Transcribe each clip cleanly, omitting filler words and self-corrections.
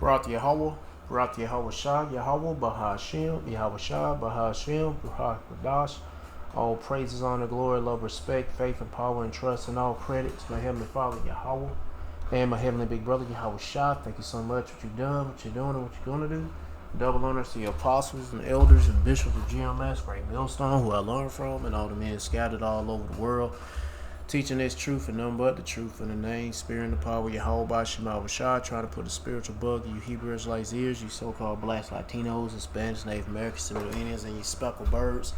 Barak Yahweh, Barak Yahweh Shah, Yahweh, Bahashim, Yahweh Shah, Bahashim, Barak Badash. All praises, honor, glory, love, respect, faith, and power, and trust, and all credits. My Heavenly Father, Yahweh, and my Heavenly Big Brother, Yahweh Shah. Thank you so much for what you've done, what you're doing, and what you're going to do. Double honors to your apostles and elders and bishops of GMS, Great Millstone, who I learned from, and all the men scattered all over the world, teaching this truth and nothing but the truth in the name, spirit, and the power of Yahweh by Shema Shah, trying to put a spiritual bug in you Hebrew Israelites' ears, you so-called blacks, Latinos, Hispanics, Native Americans, Semitic Indians, and you speckled birds.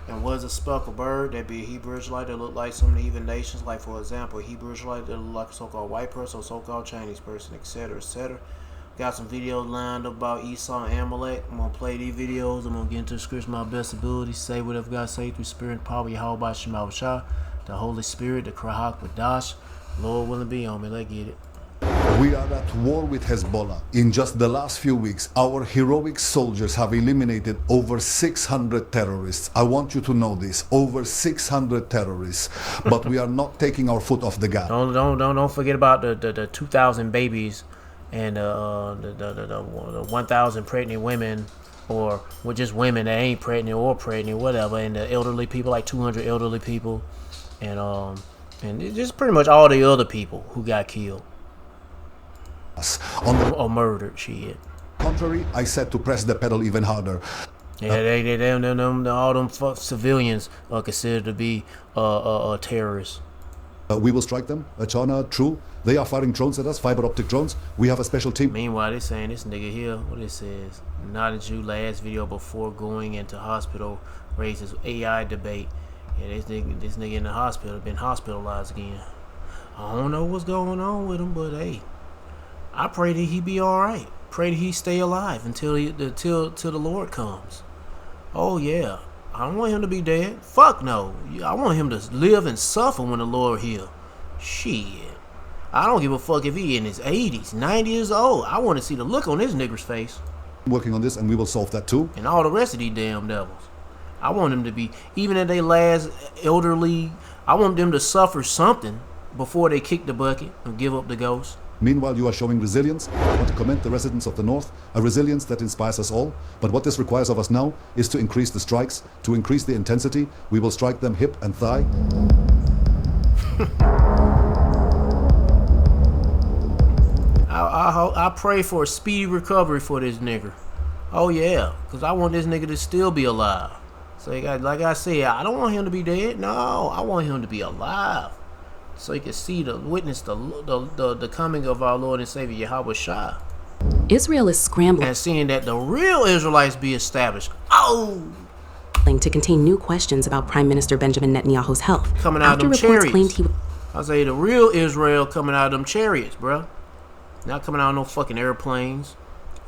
And what is a speckled bird? That'd be a Hebrew Israelite that look like some of the heathen nations, like for example, a Hebrew Israelite that look like a so-called white person or so-called Chinese person, etc., etc. Got some videos lined up about Esau and Amalek. I'm going to play these videos. I'm going to get into the scripture my best ability. Say whatever God say through spirit and power. Yahweh by Shema Shah. The Holy Spirit, the Krahak Wadash. Lord willing be on me. Let's get it. We are at war with Hezbollah. In just the last few weeks, our heroic soldiers have eliminated over 600 terrorists. I want you to know this. Over 600 terrorists. But we are not taking our foot off the gas. Don't forget about the 2,000 babies and the 1,000 pregnant women, or with just women that ain't pregnant or pregnant, whatever, and the elderly people, like 200 elderly people, and just pretty much all the other people who got killed or murdered. Shit. Contrary, I said to press the pedal even harder. Yeah, all them civilians are considered to be terrorists. We will strike them. China, true. They are firing drones at us, fiber optic drones. We have a special team. Meanwhile, they saying this nigga here, what it says, not a Jew last video before going into hospital raises AI debate. Yeah, this nigga in the hospital been hospitalized again. I don't know what's going on with him, but hey, I pray that he be all right. Pray that he stay alive until the Lord comes. Oh yeah. I don't want him to be dead. Fuck no. I want him to live and suffer when the Lord here. Shit. I don't give a fuck if he in his 80s, 90 years old. I want to see the look on this nigger's face. Working on this, and we will solve that too. And all the rest of these damn devils. I want them to be, even if they last elderly, I want them to suffer something before they kick the bucket and give up the ghost. Meanwhile, you are showing resilience. I want to commend the residents of the North, a resilience that inspires us all. But what this requires of us now is to increase the strikes, to increase the intensity. We will strike them hip and thigh. I pray for a speedy recovery for this nigger. Oh yeah, because I want this nigga to still be alive. So like I said, I don't want him to be dead. No, I want him to be alive, so he can see witness the coming of our Lord and Savior Yahweh Shah. Israel is scrambling and seeing that the real Israelites be established. Oh, to contain new questions about Prime Minister Benjamin Netanyahu's health. Coming out of them chariots. I say the real Israel coming out of them chariots, bro. Not coming out of no fucking airplanes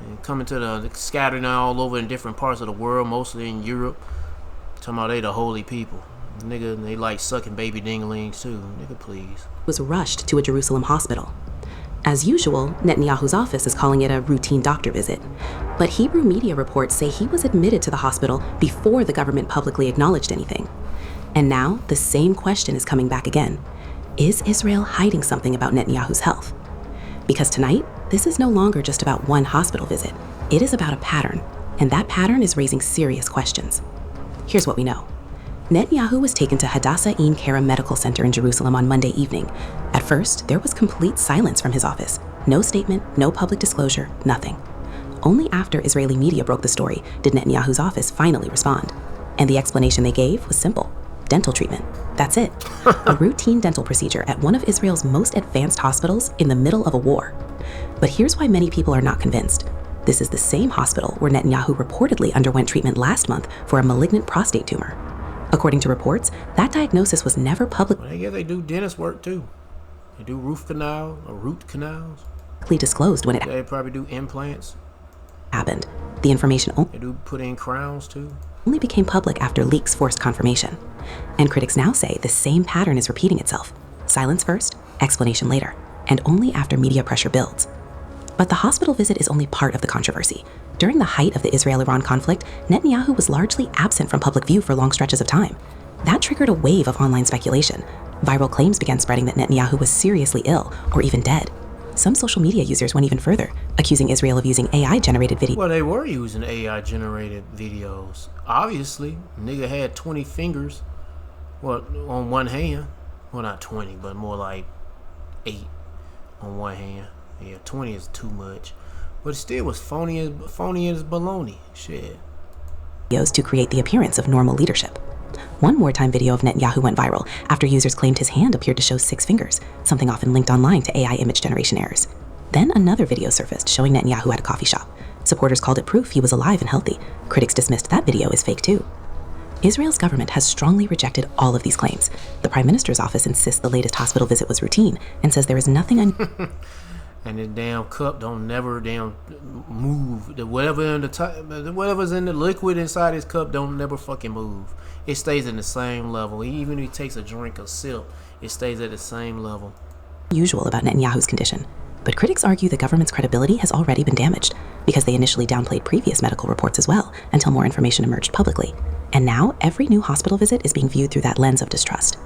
and coming to the scattered all over in different parts of the world, mostly in Europe. Talking about they the holy people. Nigga, they like sucking baby dinglings too. Nigga, please. Was rushed to a Jerusalem hospital. As usual, Netanyahu's office is calling it a routine doctor visit. But Hebrew media reports say he was admitted to the hospital before the government publicly acknowledged anything. And now, the same question is coming back again. Is Israel hiding something about Netanyahu's health? Because tonight, this is no longer just about one hospital visit. It is about a pattern, and that pattern is raising serious questions. Here's what we know. Netanyahu was taken to Hadassah Ein Kara Medical Center in Jerusalem on Monday evening. At first, there was complete silence from his office. No statement, no public disclosure, nothing. Only after Israeli media broke the story did Netanyahu's office finally respond. And the explanation they gave was simple. Dental treatment. That's it. A routine dental procedure at one of Israel's most advanced hospitals in the middle of a war. But here's why many people are not convinced. This is the same hospital where Netanyahu reportedly underwent treatment last month for a malignant prostate tumor. According to reports, that diagnosis was never publicly I guess they do dentist work too. They do root canals. Disclosed when They probably do implants. Happened. The information They do put in crowns too. Only became public after leaks forced confirmation. And critics now say the same pattern is repeating itself. Silence first, explanation later, and only after media pressure builds. But the hospital visit is only part of the controversy. During the height of the Israel-Iran conflict, Netanyahu was largely absent from public view for long stretches of time. That triggered a wave of online speculation. Viral claims began spreading that Netanyahu was seriously ill or even dead. Some social media users went even further, accusing Israel of using AI-generated video. Well, they were using AI-generated videos. Obviously, nigga had 20 fingers, on one hand. Well, not 20, but more like 8 on one hand. Yeah, 20 is too much. But it still was phony as baloney. Shit. Videos to create the appearance of normal leadership. One wartime video of Netanyahu went viral after users claimed his hand appeared to show 6 fingers, something often linked online to AI image generation errors. Then another video surfaced showing Netanyahu at a coffee shop. Supporters called it proof he was alive and healthy. Critics dismissed that video as fake too. Israel's government has strongly rejected all of these claims. The Prime Minister's office insists the latest hospital visit was routine and says there is nothing And the damn cup don't never damn move. Whatever's in the liquid inside his cup don't never fucking move. It stays in the same level. Even if he takes a drink or sip, it stays at the same level. Usual about Netanyahu's condition. But critics argue the government's credibility has already been damaged because they initially downplayed previous medical reports as well until more information emerged publicly. And now every new hospital visit is being viewed through that lens of distrust.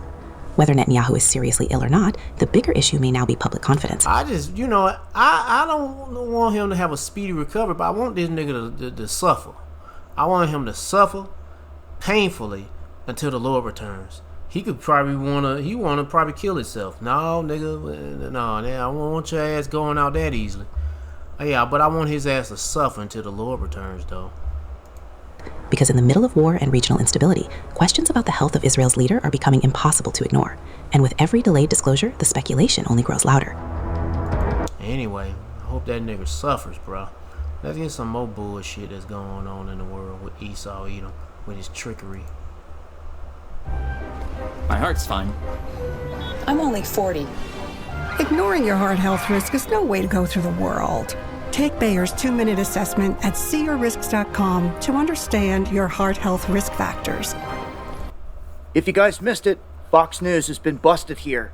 Whether Netanyahu is seriously ill or not, the bigger issue may now be public confidence. I just, I don't want him to have a speedy recovery, but I want this nigga to suffer. I want him to suffer painfully until the Lord returns. He could probably wanna probably kill himself. No, nigga, no, I don't want your ass going out that easily. Yeah, but I want his ass to suffer until the Lord returns, though. Because in the middle of war and regional instability, questions about the health of Israel's leader are becoming impossible to ignore. And with every delayed disclosure, the speculation only grows louder. Anyway, I hope that nigga suffers, bro. Let's get some more bullshit that's going on in the world with Esau Edom, with his trickery. My heart's fine. I'm only 40. Ignoring your heart health risk is no way to go through the world. Take Bayer's 2-minute assessment at seeyourrisks.com to understand your heart health risk factors. If you guys missed it, Fox News has been busted here,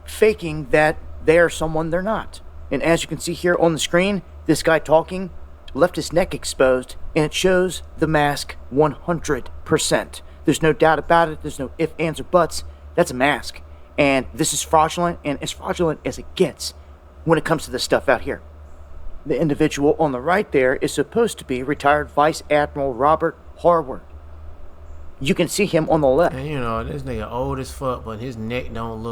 faking that they are someone they're not. And as you can see here on the screen, this guy talking left his neck exposed, and it shows the mask 100%. There's no doubt about it. There's no ifs, ands, or buts. That's a mask. And this is fraudulent, and as fraudulent as it gets when it comes to this stuff out here. The individual on the right there is supposed to be retired Vice Admiral Robert Harward. You can see him on the left. And this nigga old as fuck, but his neck don't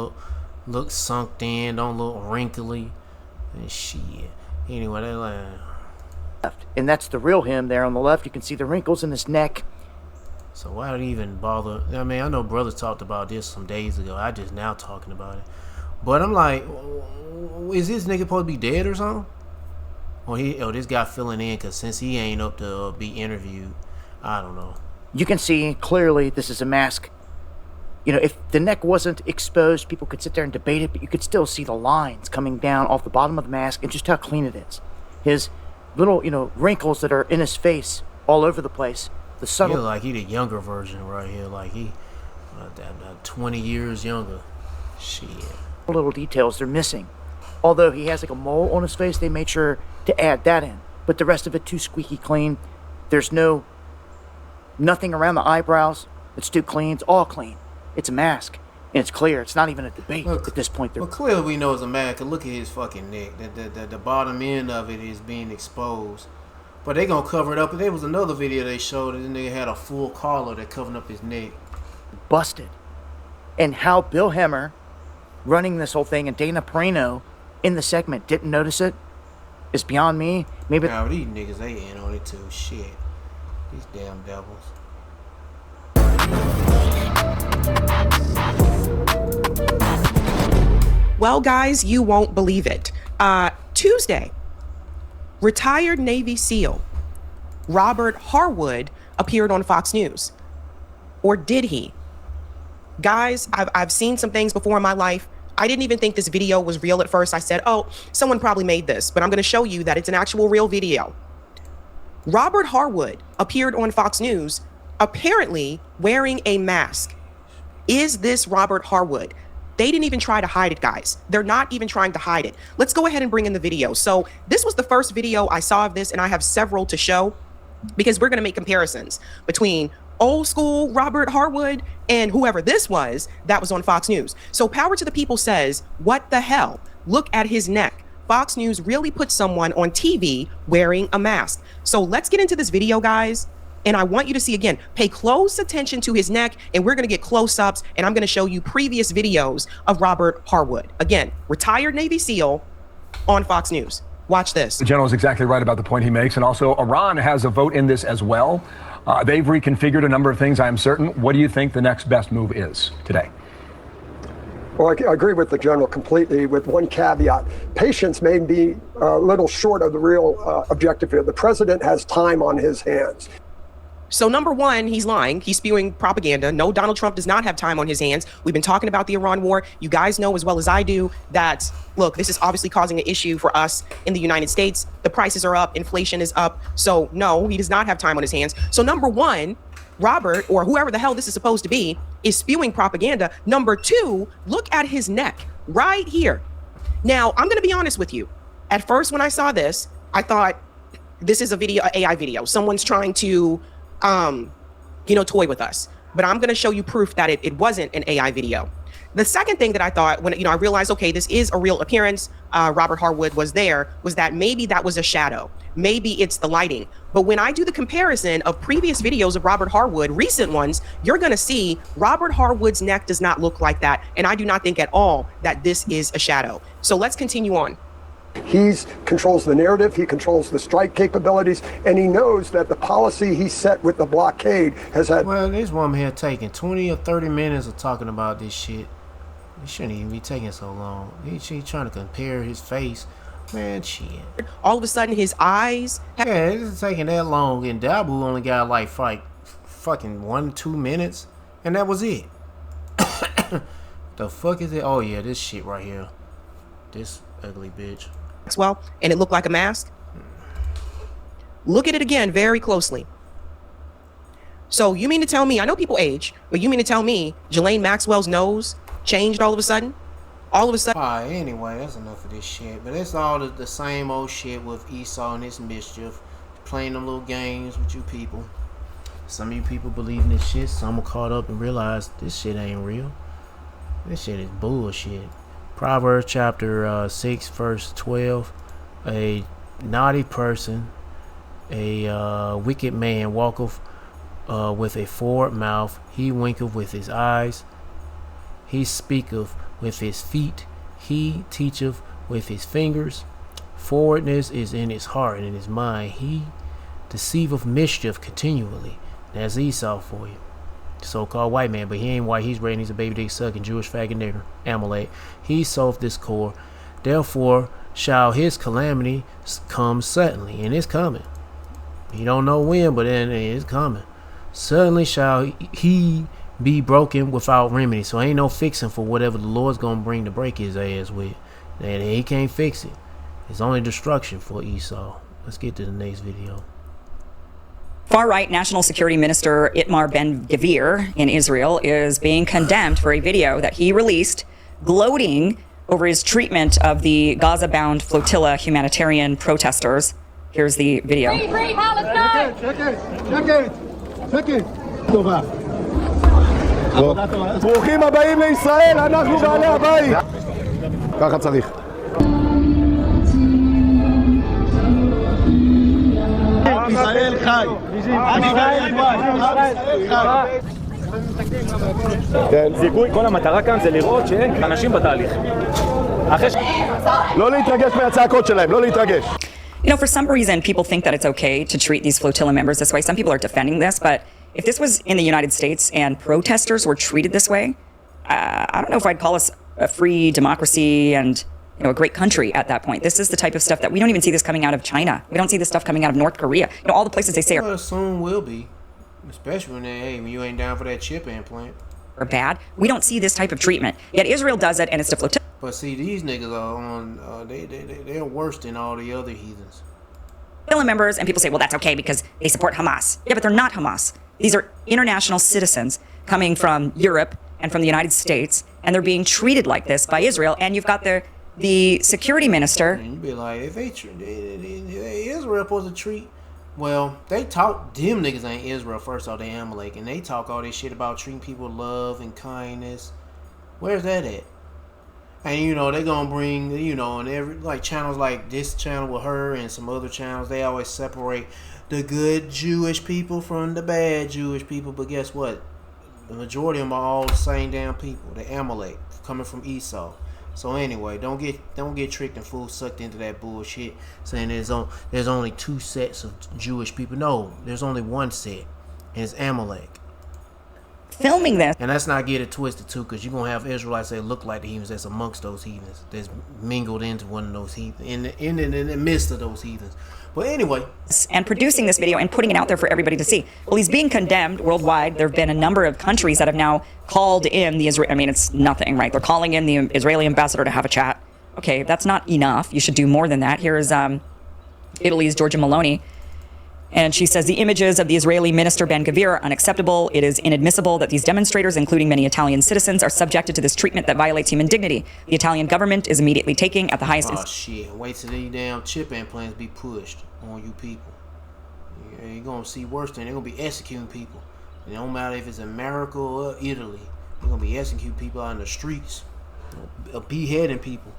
look sunk in, don't look wrinkly, and shit. Anyway, they like. And that's the real him there on the left. You can see the wrinkles in his neck. So why would he even bother? I mean, I know brothers talked about this some days ago. I just now talking about it. But I'm like, is this nigga supposed to be dead or something? Or this guy filling in because since he ain't up to be interviewed, I don't know. You can see clearly this is a mask. If the neck wasn't exposed, people could sit there and debate it, but you could still see the lines coming down off the bottom of the mask and just how clean it is. His little, wrinkles that are in his face all over the place. The subtle. Yeah, like he the younger version right here. Like he 20 years younger. Shit. Little details they're missing. Although he has like a mole on his face, they made sure to add that in. But the rest of it too squeaky clean. There's nothing around the eyebrows. It's too clean. It's all clean. It's a mask. And it's clear. It's not even a debate at this point. Well, clearly we know it's a mask. Look at his fucking neck. The bottom end of it is being exposed. But they gonna cover it up. And there was another video they showed that the nigga had a full collar that covered up his neck. Busted. And how Bill Hemmer, running this whole thing, and Dana Perino in the segment didn't notice it is beyond me. Maybe. Now these niggas, they in on it too. Shit. These damn devils. Well, guys, you won't believe it. Tuesday, retired Navy SEAL Robert Harwood appeared on Fox News. Or did he? Guys, I've seen some things before in my life. I didn't even think this video was real at first. I said, oh, someone probably made this, but I'm going to show you that it's an actual real video. Robert Harwood appeared on Fox News, apparently wearing a mask. Is this Robert Harwood? They didn't even try to hide it, guys. They're not even trying to hide it. Let's go ahead and bring in the video. So this was the first video I saw of this, and I have several to show because we're going to make comparisons between old school Robert Harwood and whoever this was that was on Fox News. So Power to the People says, what the hell? Look at his neck. Fox News really put someone on TV wearing a mask. So let's get into this video, guys. And I want you to see, again, pay close attention to his neck, and we're going to get close-ups, and I'm going to show you previous videos of Robert Harwood. Again, retired Navy SEAL on Fox News. Watch this. The general is exactly right about the point he makes. And also, Iran has a vote in this as well. They've reconfigured a number of things, I am certain. What do you think the next best move is today? Well, I agree with the general completely, with one caveat. Patience may be a little short of the real objective here. The president has time on his hands. So number one, he's lying. He's spewing propaganda. No, Donald Trump does not have time on his hands. We've been talking about the Iran war. You guys know as well as I do that, look, this is obviously causing an issue for us in the United States. The prices are up. Inflation is up. So no, he does not have time on his hands. So number one, Robert, or whoever the hell this is supposed to be, is spewing propaganda. Number two, look at his neck right here. Now, I'm going to be honest with you. At first, when I saw this, I thought this is a video, an AI video. Someone's trying to toy with us. But I'm going to show you proof that it wasn't an AI video. The second thing that I thought when, I realized, okay, this is a real appearance, Robert Harwood was there, was that maybe that was a shadow. Maybe it's the lighting. But when I do the comparison of previous videos of Robert Harwood, recent ones, you're going to see Robert Harwood's neck does not look like that. And I do not think at all that this is a shadow. So let's continue on. He controls the narrative, he controls the strike capabilities, and he knows that the policy he set with the blockade has had... Well, this woman here taking 20 or 30 minutes of talking about this shit. It shouldn't even be taking so long. She trying to compare his face. Man, shit. All of a sudden, his eyes... Yeah, this is taking that long, and Dabu only got like fucking 1-2 minutes, and that was it. The fuck is it? Oh yeah, this shit right here. This ugly bitch. Well, and it looked like a mask. Look at it again very closely. So you mean to tell me, I know people age, but you mean to tell me Ghislaine Maxwell's nose changed all of a sudden? All of a sudden? Alright, anyway, that's enough of this shit. But it's all the same old shit with Esau and his mischief. Playing them little games with you people. Some of you people believe in this shit. Some are caught up and realize this shit ain't real. This shit is bullshit. Proverbs chapter 6 verse 12. A naughty person, a wicked man walketh with a forward mouth. He winketh with his eyes. He speaketh with his feet. He teacheth with his fingers. Forwardness is in his heart and in his mind. He deceiveth mischief continually. That's Esau for you. So-called white man, but he ain't white. He's red. He's a baby dick sucking Jewish faggot nigger. Amalek. He soweth discord. Therefore shall his calamity come suddenly, and it's coming. You don't know when, but then it's coming. Suddenly shall he be broken without remedy. So ain't no fixing for whatever the Lord's gonna bring to break his ass with. And he can't fix it. It's only destruction for Esau. Let's get to the next video. Far-right National Security Minister Itamar Ben-Gvir in Israel is being condemned for a video that he released gloating over his treatment of the Gaza-bound flotilla humanitarian protesters. Here's the video. Free, free Palestine! ברוכים הבאים לישראל, אנחנו בעלי הבית. ככה צריך. ישראל חי. זיכוי, כל המטרה כאן זה לראות שאין אנשים בתהליך. לא להתרגש מהצעקות שלהם, לא להתרגש. You know, for some reason, people think that it's okay to treat these flotilla members this way. Some people are defending this, but if this was in the United States and protesters were treated this way, I don't know if I'd call us a free democracy and, a great country at that point. This is the type of stuff that we don't even see this coming out of China. We don't see this stuff coming out of North Korea. All the places they say well, soon will be, especially when you ain't down for that chip implant. Are bad. We don't see this type of treatment. Yet Israel does it, and it's the flotilla. But see, these niggas are on. They're worse than all the other heathens. Members, and people say, well, that's okay because they support Hamas. Yeah, but they're not Hamas. These are international citizens coming from Europe and from the United States, and they're being treated like this by Israel. And you've got the security minister. And you'd be like, if Israel supposed to treat, well, they talk, them niggas ain't Israel first off, they Amalek, and they talk all this shit about treating people with love and kindness. Where's that at? And you know, they're gonna bring, you know, and every like channels like this channel with her and some other channels, they always separate the good Jewish people from the bad Jewish people. But guess what? The majority of them are all the same damn people. The Amalek coming from Esau. So anyway, don't get tricked and fooled, sucked into that bullshit saying there's only two sets of Jewish people. No, there's only one set. And it's Amalek. Filming this. And let's not get it twisted too, because you're gonna have Israelites that look like the heathens that's amongst those heathens, that's mingled into one of those heathens, in the midst of those heathens. But anyway, and producing this video and putting it out there for everybody to see. Well, he's being condemned worldwide. There have been a number of countries that have now called in the Israel. I mean, it's nothing, right? They're calling in the Israeli ambassador to have a chat. Okay, that's not enough. You should do more than that. Here is Italy's Giorgia Meloni. And she says the images of the Israeli minister Ben-Gvir are unacceptable. It is inadmissible that these demonstrators, including many Italian citizens, are subjected to this treatment that violates human dignity. The Italian government is immediately taking at the highest... Oh shit, wait till these damn chip implants be pushed on you people. Yeah, you're gonna see worse than they're gonna be executing people. It don't matter if it's America or Italy. They're gonna be executing people out in the streets. Beheading people.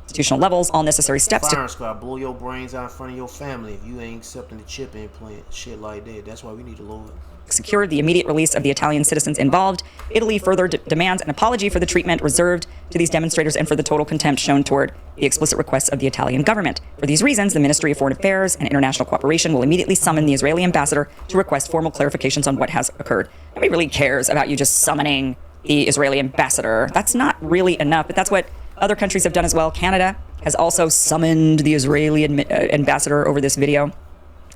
Institutional levels, all necessary steps Firing squad, blow your brains out in front of your family if you ain't accepting the chip implant, shit like that. That's why we need to lower it. Secure the immediate release of the Italian citizens involved. Italy further demands an apology for the treatment reserved to these demonstrators and for the total contempt shown toward the explicit requests of the Italian government. For these reasons, the Ministry of Foreign Affairs and International Cooperation will immediately summon the Israeli ambassador to request formal clarifications on what has occurred. Nobody really cares about you just summoning the Israeli ambassador. That's not really enough, but that's what other countries have done as well. Canada has also summoned the Israeli ambassador over this video.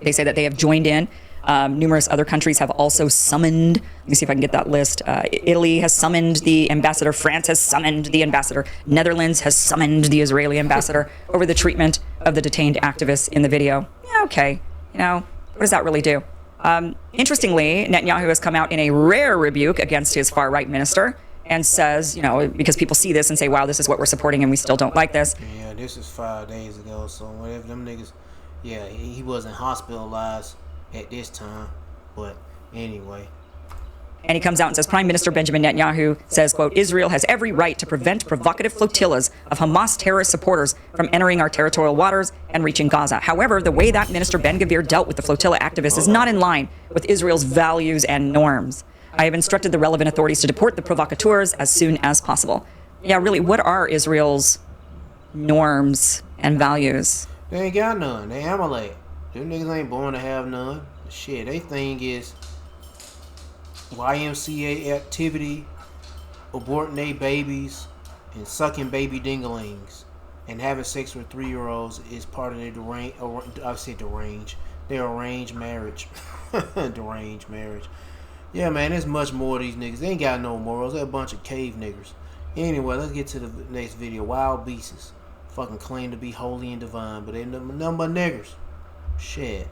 They say that they have joined in. Numerous other countries have also summoned. Let me see if I can get that list. Italy has summoned the ambassador. France has summoned the ambassador. Netherlands has summoned the Israeli ambassador over the treatment of the detained activists in the video. Yeah, okay. You know, what does that really do? Interestingly, Netanyahu has come out in a rare rebuke against his far-right minister and says, you know, because people see this and say, wow, this is what we're supporting and we still don't like this. Yeah, this is 5 days ago, so whatever them niggas, yeah, he wasn't hospitalized at this time, but anyway. And he comes out and says, Prime Minister Benjamin Netanyahu says, quote, Israel has every right to prevent provocative flotillas of Hamas terrorist supporters from entering our territorial waters and reaching Gaza. However, the way that Minister Ben-Gvir dealt with the flotilla activists is not in line with Israel's values and norms. I have instructed the relevant authorities to deport the provocateurs as soon as possible. Yeah, really, what are Israel's norms and values? They ain't got none. They Amalek. Them niggas ain't born to have none. Shit, they thing is YMCA activity, aborting their babies, and sucking baby dinglings, and having sex with 3-year-olds is part of their their arranged marriage. Deranged marriage. Yeah, man, there's much more of these niggas. They ain't got no morals. They're a bunch of cave niggers. Anyway, let's get to the next video. Wild beasts. Fucking claim to be holy and divine, but they nothing but niggers. Shit.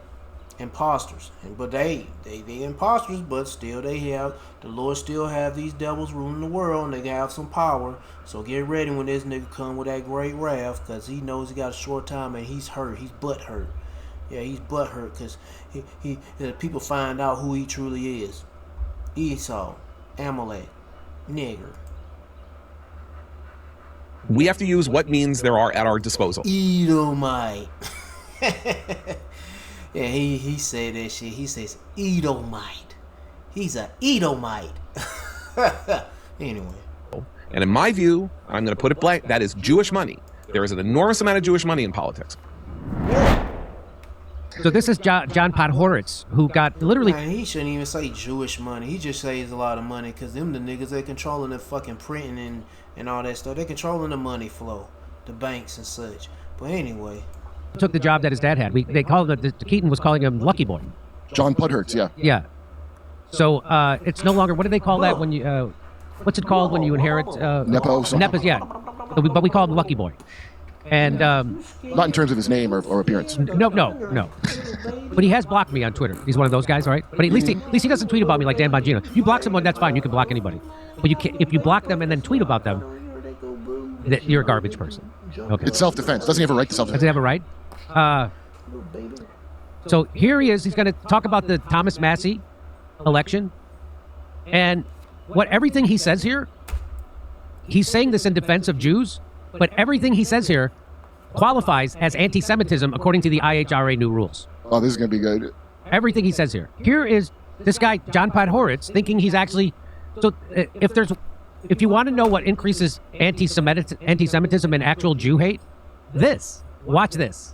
Imposters. But they imposters, but still the Lord still have these devils ruling the world, and they have some power. So get ready when this nigga come with that great wrath, because he knows he got a short time and he's hurt. He's butt hurt. Yeah, he's butt hurt because people find out who he truly is. Esau, Amalek, nigger. We have to use what means there are at our disposal. Edomite. Yeah, he said that shit. He says Edomite. He's a Edomite. Anyway. And in my view, I'm going to put it blank, that is Jewish money. There is an enormous amount of Jewish money in politics. So this is John Podhoretz, who got literally... Man, he shouldn't even say Jewish money. He just says a lot of money, because them the niggas, they controlling the fucking printing and all that stuff. They controlling the money flow, the banks and such. But anyway. Took the job that his dad had. They called it, Keaton was calling him Lucky Boy. John Podhoretz, yeah. Yeah. So it's no longer, what do they call that when you, what's it called when you inherit? Nepo. Nepos, yeah. But we call him Lucky Boy. And not in terms of his name or appearance. No. But he has blocked me on Twitter. He's one of those guys, all right? But at least he doesn't tweet about me like Dan Bongino. You block someone, that's fine. You can block anybody. But you can't, if you block them and then tweet about them, you're a garbage person. Okay. It's self-defense. Doesn't he have a right to self-defense? Does he have a right? So here he is. He's going to talk about the Thomas Massey election. And everything he says here he's saying this in defense of Jews, but everything he says here qualifies as anti-Semitism according to the IHRA new rules. Oh, this is going to be good. Everything he says here. Here is this guy, John Podhoretz, thinking he's actually... So if you want to know what increases anti-Semitism and actual Jew hate, watch this.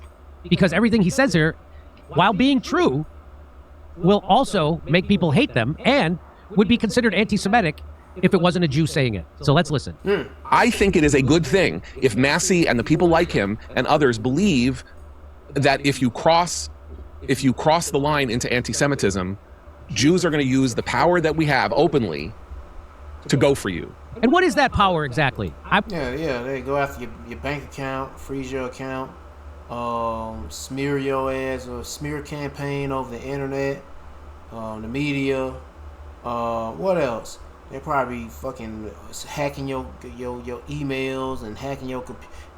Because everything he says here, while being true, will also make people hate them and would be considered anti-Semitic if it wasn't a Jew saying it. So let's listen. I think it is a good thing if Massey and the people like him and others believe that if you cross the line into anti-Semitism, Jews are going to use the power that we have openly to go for you. And what is that power exactly? Yeah, they go after your bank account, freeze your account, smear your ass, or smear campaign over the internet, the media. What else? They probably fucking hacking your emails and hacking your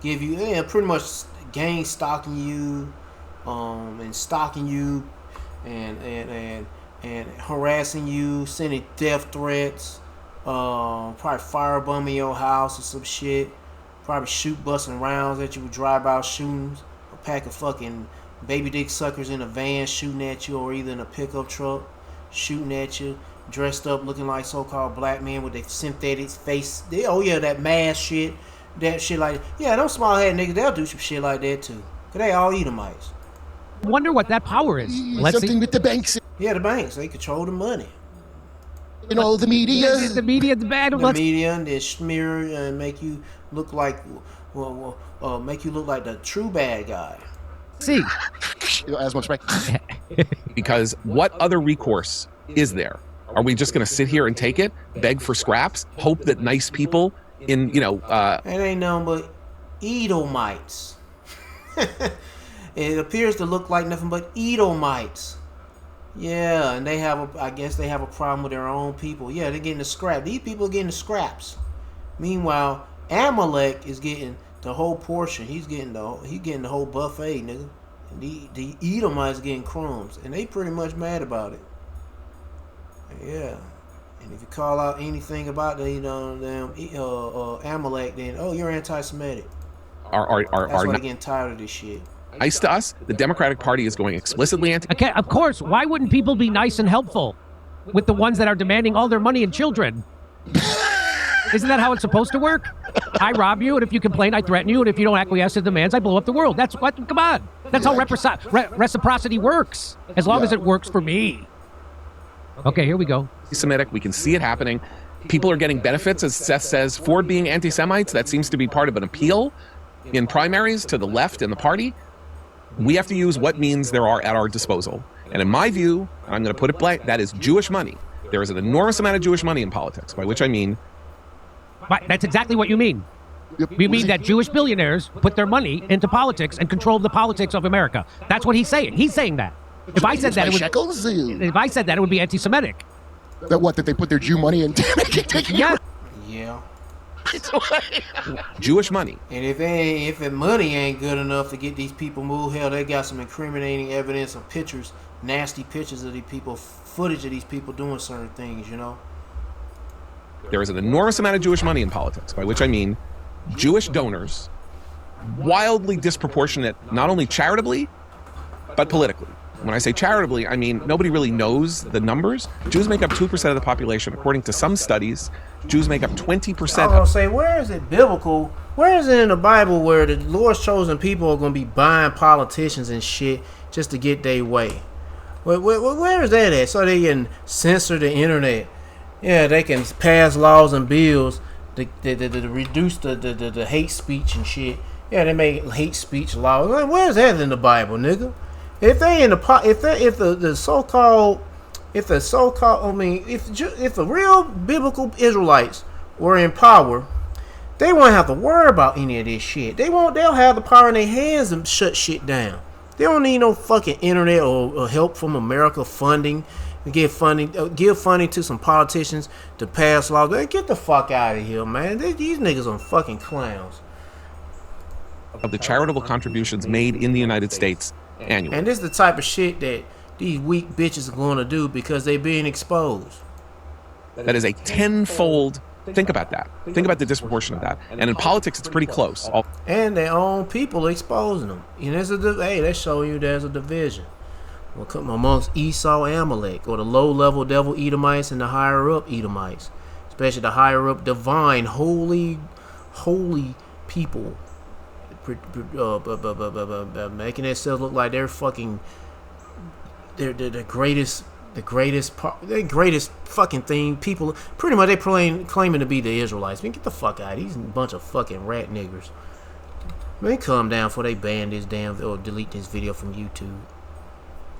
give you pretty much gang stalking you, and stalking you, and harassing you, sending death threats, probably firebombing your house or some shit, probably busting rounds at you with drive-by shootings, a pack of fucking baby dick suckers in a van shooting at you, or either in a pickup truck shooting at you, dressed up looking like so-called black men with their synthetic face. That mask shit, that shit like that. Yeah, them small head niggas, they'll do some shit like that too. Cause they all Edomites. Wonder what that power is. Something with the banks. Yeah, the banks, they control the money. And all the media. The media, the bad. The media, and they smear and make you look like, make you look like the true bad guy. See, as much respect. Because what other recourse is there? Are we just going to sit here and take it, beg for scraps, hope that nice people in, It ain't nothing but Edomites. It appears to look like nothing but Edomites. Yeah, and I guess they have a problem with their own people. Yeah, they're getting the scrap. These people are getting the scraps. Meanwhile, Amalek is getting the whole portion. He's getting the whole buffet, nigga. And the Edomites getting crumbs, and they pretty much mad about it. Yeah, and if you call out anything about the Amalek, then you're anti-Semitic. That's why they're getting tired of this shit. Nice to us, the Democratic Party is going explicitly anti. Okay, of course. Why wouldn't people be nice and helpful with the ones that are demanding all their money and children? Isn't that how it's supposed to work? I rob you, and if you complain, I threaten you, and if you don't acquiesce to demands, I blow up the world. That's what. Come on. That's how reciprocity works. As long as it works for me. Okay, here we go. Semitic, we can see it happening. People are getting benefits, as Seth says, for being anti-Semites. That seems to be part of an appeal in primaries to the left in the party. We have to use what means there are at our disposal. And in my view, and I'm going to put it blank, that is Jewish money. There is an enormous amount of Jewish money in politics, by which I mean... That's exactly what you mean. You mean that Jewish billionaires put their money into politics and control the politics of America. That's what he's saying. He's saying that. If I said that, it would be anti-Semitic. That they put their Jew money into taking Yeah. Yeah. Jewish money. And if the money ain't good enough to get these people moved, hell, they got some incriminating evidence of pictures, nasty pictures of these people, footage of these people doing certain things, There is an enormous amount of Jewish money in politics, by which I mean Jewish donors, wildly disproportionate, not only charitably, but politically. When I say charitably, I mean nobody really knows the numbers. Jews make up 2% of the population. According to some studies, Jews make up 20%. I was going to say, where is it biblical? Where is it in the Bible where the Lord's chosen people are going to be buying politicians and shit just to get their way? Where is that at? So they can censor the internet. Yeah, they can pass laws and bills to reduce the hate speech and shit. Yeah, they make hate speech laws. Where's that in the Bible, nigga? If the real biblical Israelites were in power, they won't have to worry about any of this shit. They'll have the power in their hands to shut shit down. They don't need no fucking internet or help from America funding. Give funding to some politicians to pass laws. Get the fuck out of here, man. These niggas are fucking clowns. Of the charitable contributions made in the United States annually. And this is the type of shit that these weak bitches are going to do because they're being exposed. That is a tenfold Think about that. Think about the disproportion of that. And in politics, it's pretty close. And their own people exposing them. And hey, they show you there's a division amongst Esau-Amalek, or the low-level devil Edomites and the higher-up Edomites, especially the higher-up divine, holy people, making themselves look like they're fucking, they're the greatest fucking thing. People, pretty much, they claiming to be the Israelites. Man, get the fuck out of these bunch of fucking rat niggers. Man, calm down before they ban this damn or delete this video from YouTube.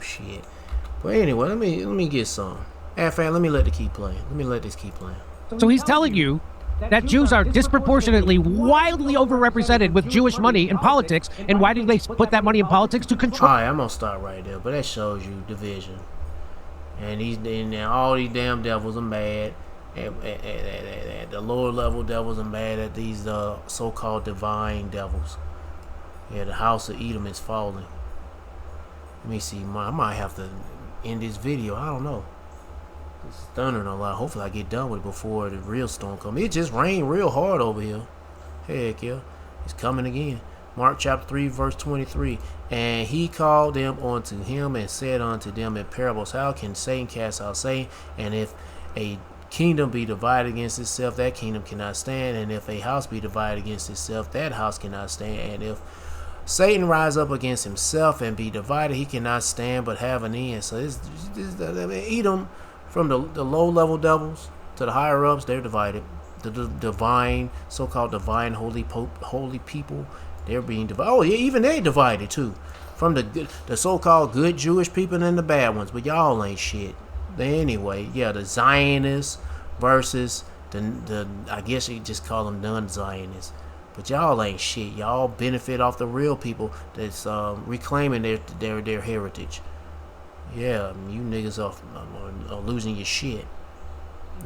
Shit. But anyway, let me get some. Let me let this keep playing. So he's telling you that Jews are disproportionately, wildly overrepresented with Jewish money in politics, and why did they put that money in politics? To control. Alright, I'm gonna start right there, but that shows you division. And all these damn devils are mad. And the lower level devils are mad at these so-called divine devils. Yeah, the house of Edom is falling. Let me see. I might have to end this video. I don't know. It's thundering a lot. Hopefully I get done with it before the real storm comes. It just rained real hard over here. Heck yeah. It's coming again. Mark chapter 3 verse 23. And he called them unto him and said unto them in parables, how can Satan cast out Satan? And if a kingdom be divided against itself, that kingdom cannot stand. And if a house be divided against itself, that house cannot stand. And if Satan rise up against himself and be divided, he cannot stand but have an end. So this Edom, from the low level devils to the higher ups, they're divided. The divine, so-called divine holy people, they're being divided. Oh yeah, even they divided too. From the so-called good Jewish people and the bad ones, but y'all ain't shit. Anyway, yeah, the Zionists versus the I guess you just call them non-Zionists. But y'all ain't shit. Y'all benefit off the real people that's reclaiming their heritage. Yeah, you niggas are losing your shit,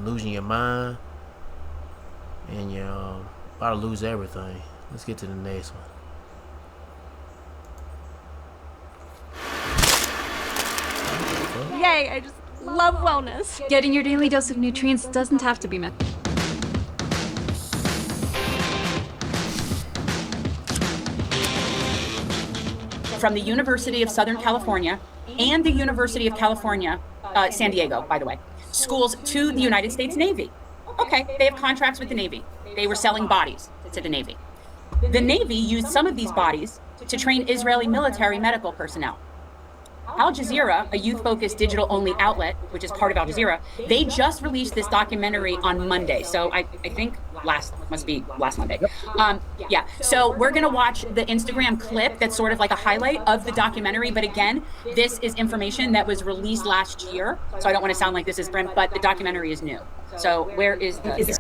losing your mind, and you're about to lose everything. Let's get to the next one. Yay, I just love wellness. Getting your daily dose of nutrients doesn't have to be met. From the University of Southern California and the University of California, San Diego, by the way, schools to the United States Navy. Okay, they have contracts with the Navy. They were selling bodies to the Navy. The Navy used some of these bodies to train Israeli military medical personnel. Al Jazeera, a youth-focused digital-only outlet, which is part of Al Jazeera, they just released this documentary on Monday. So I think last Monday. Yeah, so we're gonna watch the Instagram clip that's sort of like a highlight of the documentary. But again, this is information that was released last year. So I don't wanna sound like this is Brent, but the documentary is new. So where is the...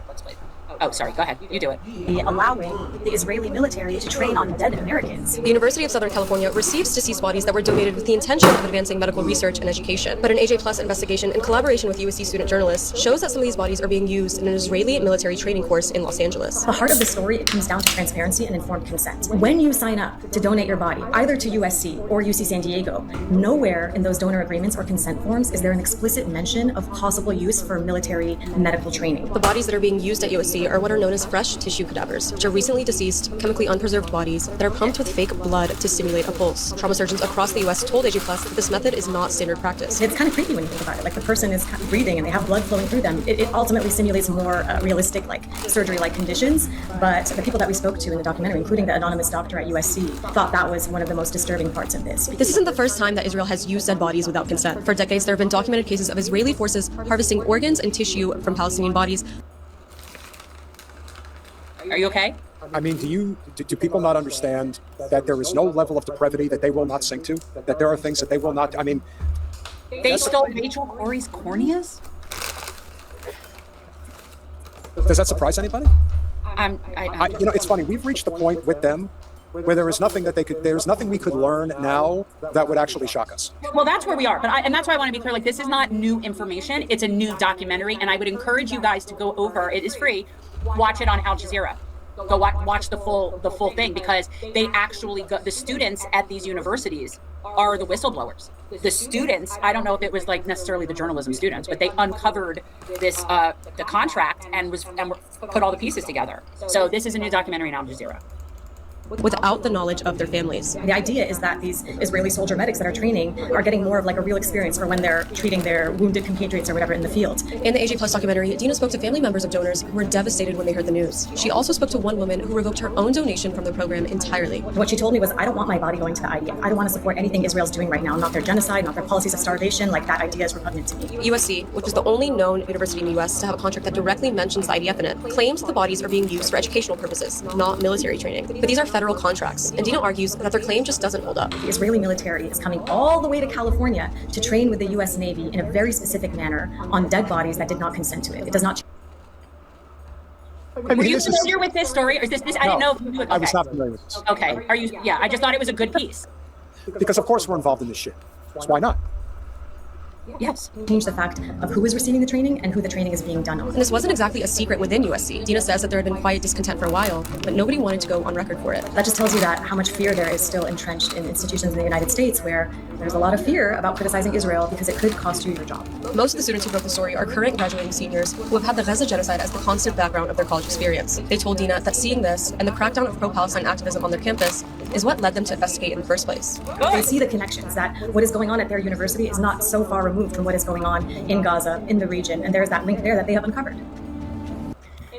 Oh, sorry, go ahead. You do it. Allowing the Israeli military to train on dead Americans. The University of Southern California receives deceased bodies that were donated with the intention of advancing medical research and education. But an AJ Plus investigation in collaboration with USC student journalists shows that some of these bodies are being used in an Israeli military training course in Los Angeles. The heart of the story, it comes down to transparency and informed consent. When you sign up to donate your body, either to USC or UC San Diego, nowhere in those donor agreements or consent forms is there an explicit mention of possible use for military medical training. The bodies that are being used at USC are what are known as fresh tissue cadavers, which are recently deceased, chemically unpreserved bodies that are pumped with fake blood to simulate a pulse. Trauma surgeons across the U.S. told AJ Plus that this method is not standard practice. It's kind of creepy when you think about it. Like the person is kind of breathing and they have blood flowing through them. It ultimately simulates more realistic, like surgery-like conditions. But the people that we spoke to in the documentary, including the anonymous doctor at USC, thought that was one of the most disturbing parts of this. This isn't the first time that Israel has used dead bodies without consent. For decades, there have been documented cases of Israeli forces harvesting organs and tissue from Palestinian bodies. Are you okay? I mean, do people not understand that there is no level of depravity that they will not sink to? That there are things that they will not, I mean... They stole Rachel Corrie's corneas? Does that surprise anybody? You know, it's funny, we've reached the point with them where there is nothing that there's nothing we could learn now that would actually shock us. Well, that's where we are. And that's why I want to be clear, like, this is not new information. It's a new documentary. And I would encourage you guys to go over, it is free, watch it on Al Jazeera. Go watch the full thing, because they actually the students at these universities are the whistleblowers. The students, I don't know if it was like necessarily the journalism students, but they uncovered this, the contract and put all the pieces together. So this is a new documentary on Al Jazeera. Without the knowledge of their families. The idea is that these Israeli soldier medics that are training are getting more of like a real experience for when they're treating their wounded compatriots or whatever in the field. In the AJ Plus documentary, Dina spoke to family members of donors who were devastated when they heard the news. She also spoke to one woman who revoked her own donation from the program entirely. What she told me was, I don't want my body going to the IDF. I don't want to support anything Israel's doing right now, not their genocide, not their policies of starvation. Like, that idea is repugnant to me. USC, which is the only known university in the US to have a contract that directly mentions the IDF in it, claims that the bodies are being used for educational purposes, not military training. But these are federal contracts, and Dina argues that their claim just doesn't hold up. The Israeli military is coming all the way to California to train with the US Navy in a very specific manner on dead bodies that did not consent to it. It does not. Were you familiar with this story? Or is this I didn't know. Okay. I was not familiar with this. Okay. Are you? Yeah, I just thought it was a good piece. Because of course we're involved in this shit. So why not? Yes. Change the fact of who is receiving the training and who the training is being done on. And this wasn't exactly a secret within USC. Dina says that there had been quiet discontent for a while, but nobody wanted to go on record for it. That just tells you that how much fear there is still entrenched in institutions in the United States, where there's a lot of fear about criticizing Israel because it could cost you your job. Most of the students who wrote the story are current graduating seniors who have had the Gaza genocide as the constant background of their college experience. They told Dina that seeing this and the crackdown of pro-Palestine activism on their campus is what led them to investigate in the first place. They see the connections, that what is going on at their university is not so far removed from what is going on in Gaza, in the region, and there's that link there that they have uncovered.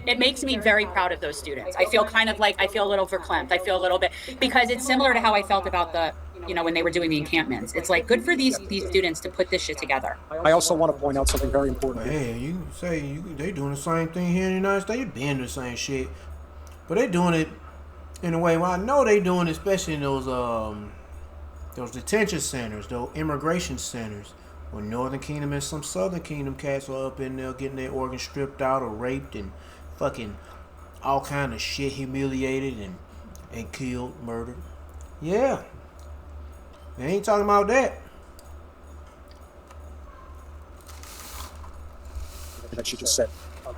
It makes me very proud of those students. I feel kind of like, I feel a little verklempt. I feel a little bit, because it's similar to how I felt about the, when they were doing the encampments. It's like, good for these students to put this shit together. I also want to point out something very important. Yeah, you say they doing the same thing here in the United States. They been the same shit, but they doing it in a way. Well, I know they doing it, especially in those detention centers, those immigration centers. Or Northern Kingdom and some Southern Kingdom cats are up in there getting their organs stripped out or raped and fucking all kind of shit, humiliated and killed, murdered. Yeah. They ain't talking about that. That she just said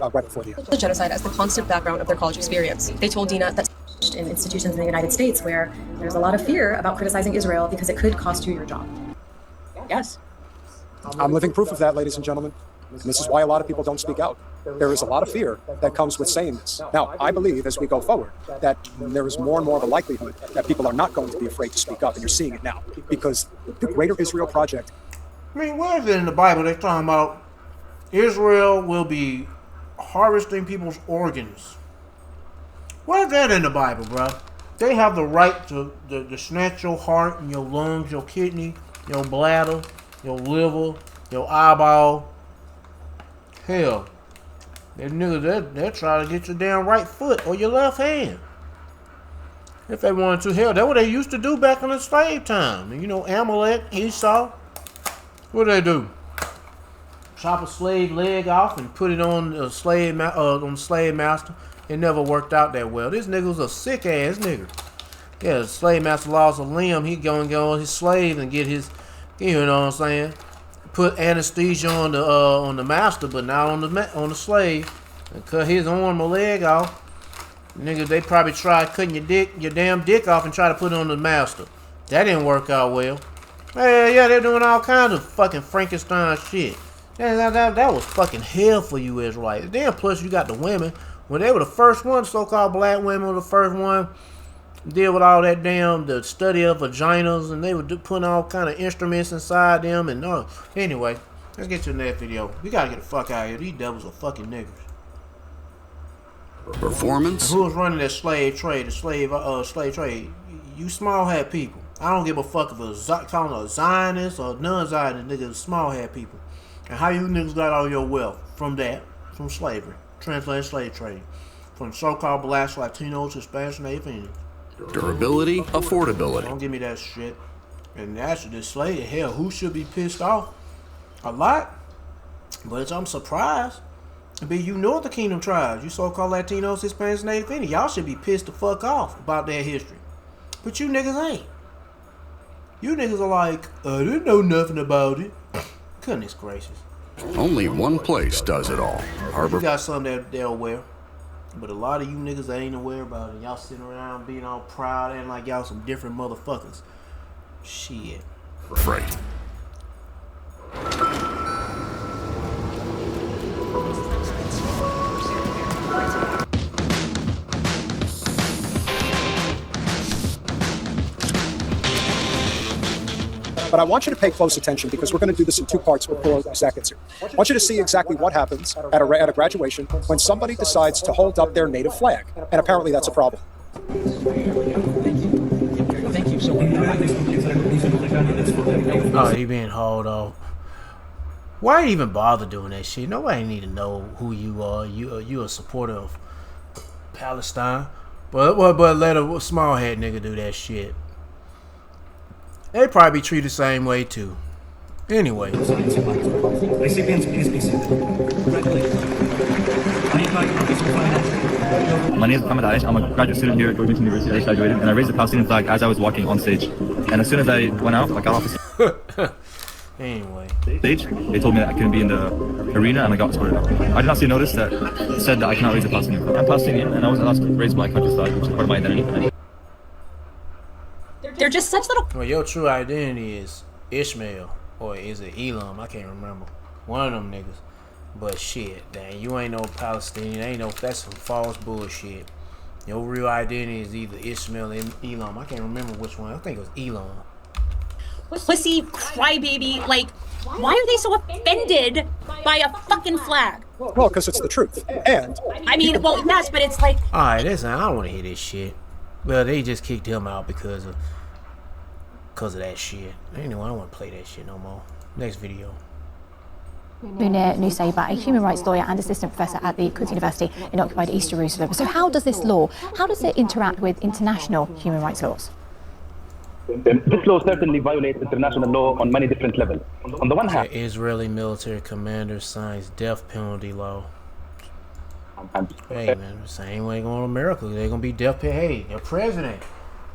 right before the genocide as the constant background of their college experience. They told Dina that in institutions in the United States, where there's a lot of fear about criticizing Israel because it could cost you your job. Yes. I'm living proof of that, ladies and gentlemen. And this is why a lot of people don't speak out. There is a lot of fear that comes with saying this. Now, I believe as we go forward that there is more and more of a likelihood that people are not going to be afraid to speak up, and you're seeing it now. Because the Greater Israel Project... I mean, where is it in the Bible they're talking about Israel will be harvesting people's organs? Where's that in the Bible, bro? They have the right to snatch your heart and your lungs, your kidney, your bladder, your liver, your eyeball. Hell, that nigga, they'll try to get your damn right foot or your left hand. If they wanted to. Hell, that's what they used to do back in the slave time. And Amalek, Esau, what they do? Chop a slave leg off and put it on the slave master. It never worked out that well. This nigga was a sick ass nigga. Yeah, the slave master lost a limb. He go on his slave and get his, you know what I'm saying? Put anesthesia on the master, but not on the slave, and cut his arm or leg off. Nigga, they probably tried cutting your damn dick off and try to put it on the master. That didn't work out well. Yeah, they're doing all kinds of fucking Frankenstein shit. That was fucking hell for you Israelites. Then plus you got the women. When they were the first ones, so-called black women were the first one deal with all that the study of vaginas, and they were putting all kind of instruments inside them, and anyway, let's get to the next video. We gotta get the fuck out of here. These devils are fucking niggers. Performance. Who was running that slave trade? The slave trade. You small hat people. I don't give a fuck if it's calling a Zionist or non-Zionist. Niggas, small hat people. And how you niggas got all your wealth from slavery, translated slave trade, from so-called blacks, Latinos, Hispanics, Native Indians. Durability, affordability. Don't give me that shit. And actually, the slave, hell, who should be pissed off? A lot. But I'm surprised. You know the Kingdom tribes, you so-called Latinos, Hispanics, Native Indians, y'all should be pissed the fuck off about their history. But you niggas ain't. You niggas are like, I didn't know nothing about it. Goodness gracious. Only one place does it all. Harbor. You got some that they're aware. But a lot of you niggas ain't aware about it. Y'all sitting around being all proud and like y'all some different motherfuckers. Shit. freight. But I want you to pay close attention because we're going to do this in two parts with 4 seconds here. I want you to see exactly what happens at a graduation when somebody decides to hold up their native flag. And apparently that's a problem. Thank you so much. Oh, he being hauled off. Why even bother doing that shit? Nobody need to know who you are. You a supporter of Palestine. But let a small head nigga do that shit. They probably be treated the same way too. Anyway. My name is Mohammed Aish. I'm a graduate student here at Georgetown University. I just graduated, and I raised the Palestinian flag as I was walking on stage. And as soon as I went out, I got off the anyway, stage. They told me that I couldn't be in the arena, and I got escorted out. I did not see a notice that said that I cannot raise the Palestinian flag. I'm Palestinian, and I wasn't allowed to raise my country's flag, which is part of my identity. They're just such little. Well, your true identity is Ishmael, or is it Elam? I can't remember. One of them niggas. But shit, dang, you ain't no Palestinian. Ain't no. That's some false bullshit. Your real identity is either Ishmael and Elam. I can't remember which one. I think it was Elam. Pussy, crybaby. Like, why are they so offended by a fucking flag? Well, because it's the truth. And I mean, well, yes, but it's like. All right, listen. I don't want to hear this shit. Well, they just kicked him out because of that shit. Anyway, I don't want to play that shit no more. Next video. Munir Nusayba, a human rights lawyer and assistant professor at the Quds University in occupied East Jerusalem. So how does this law, how does it interact with international human rights laws? This law certainly violates international law on many different levels. On the one hand, Israeli military commander signs death penalty law. Hey man, the same way going to America. They're gonna be death penalty. Hey, the president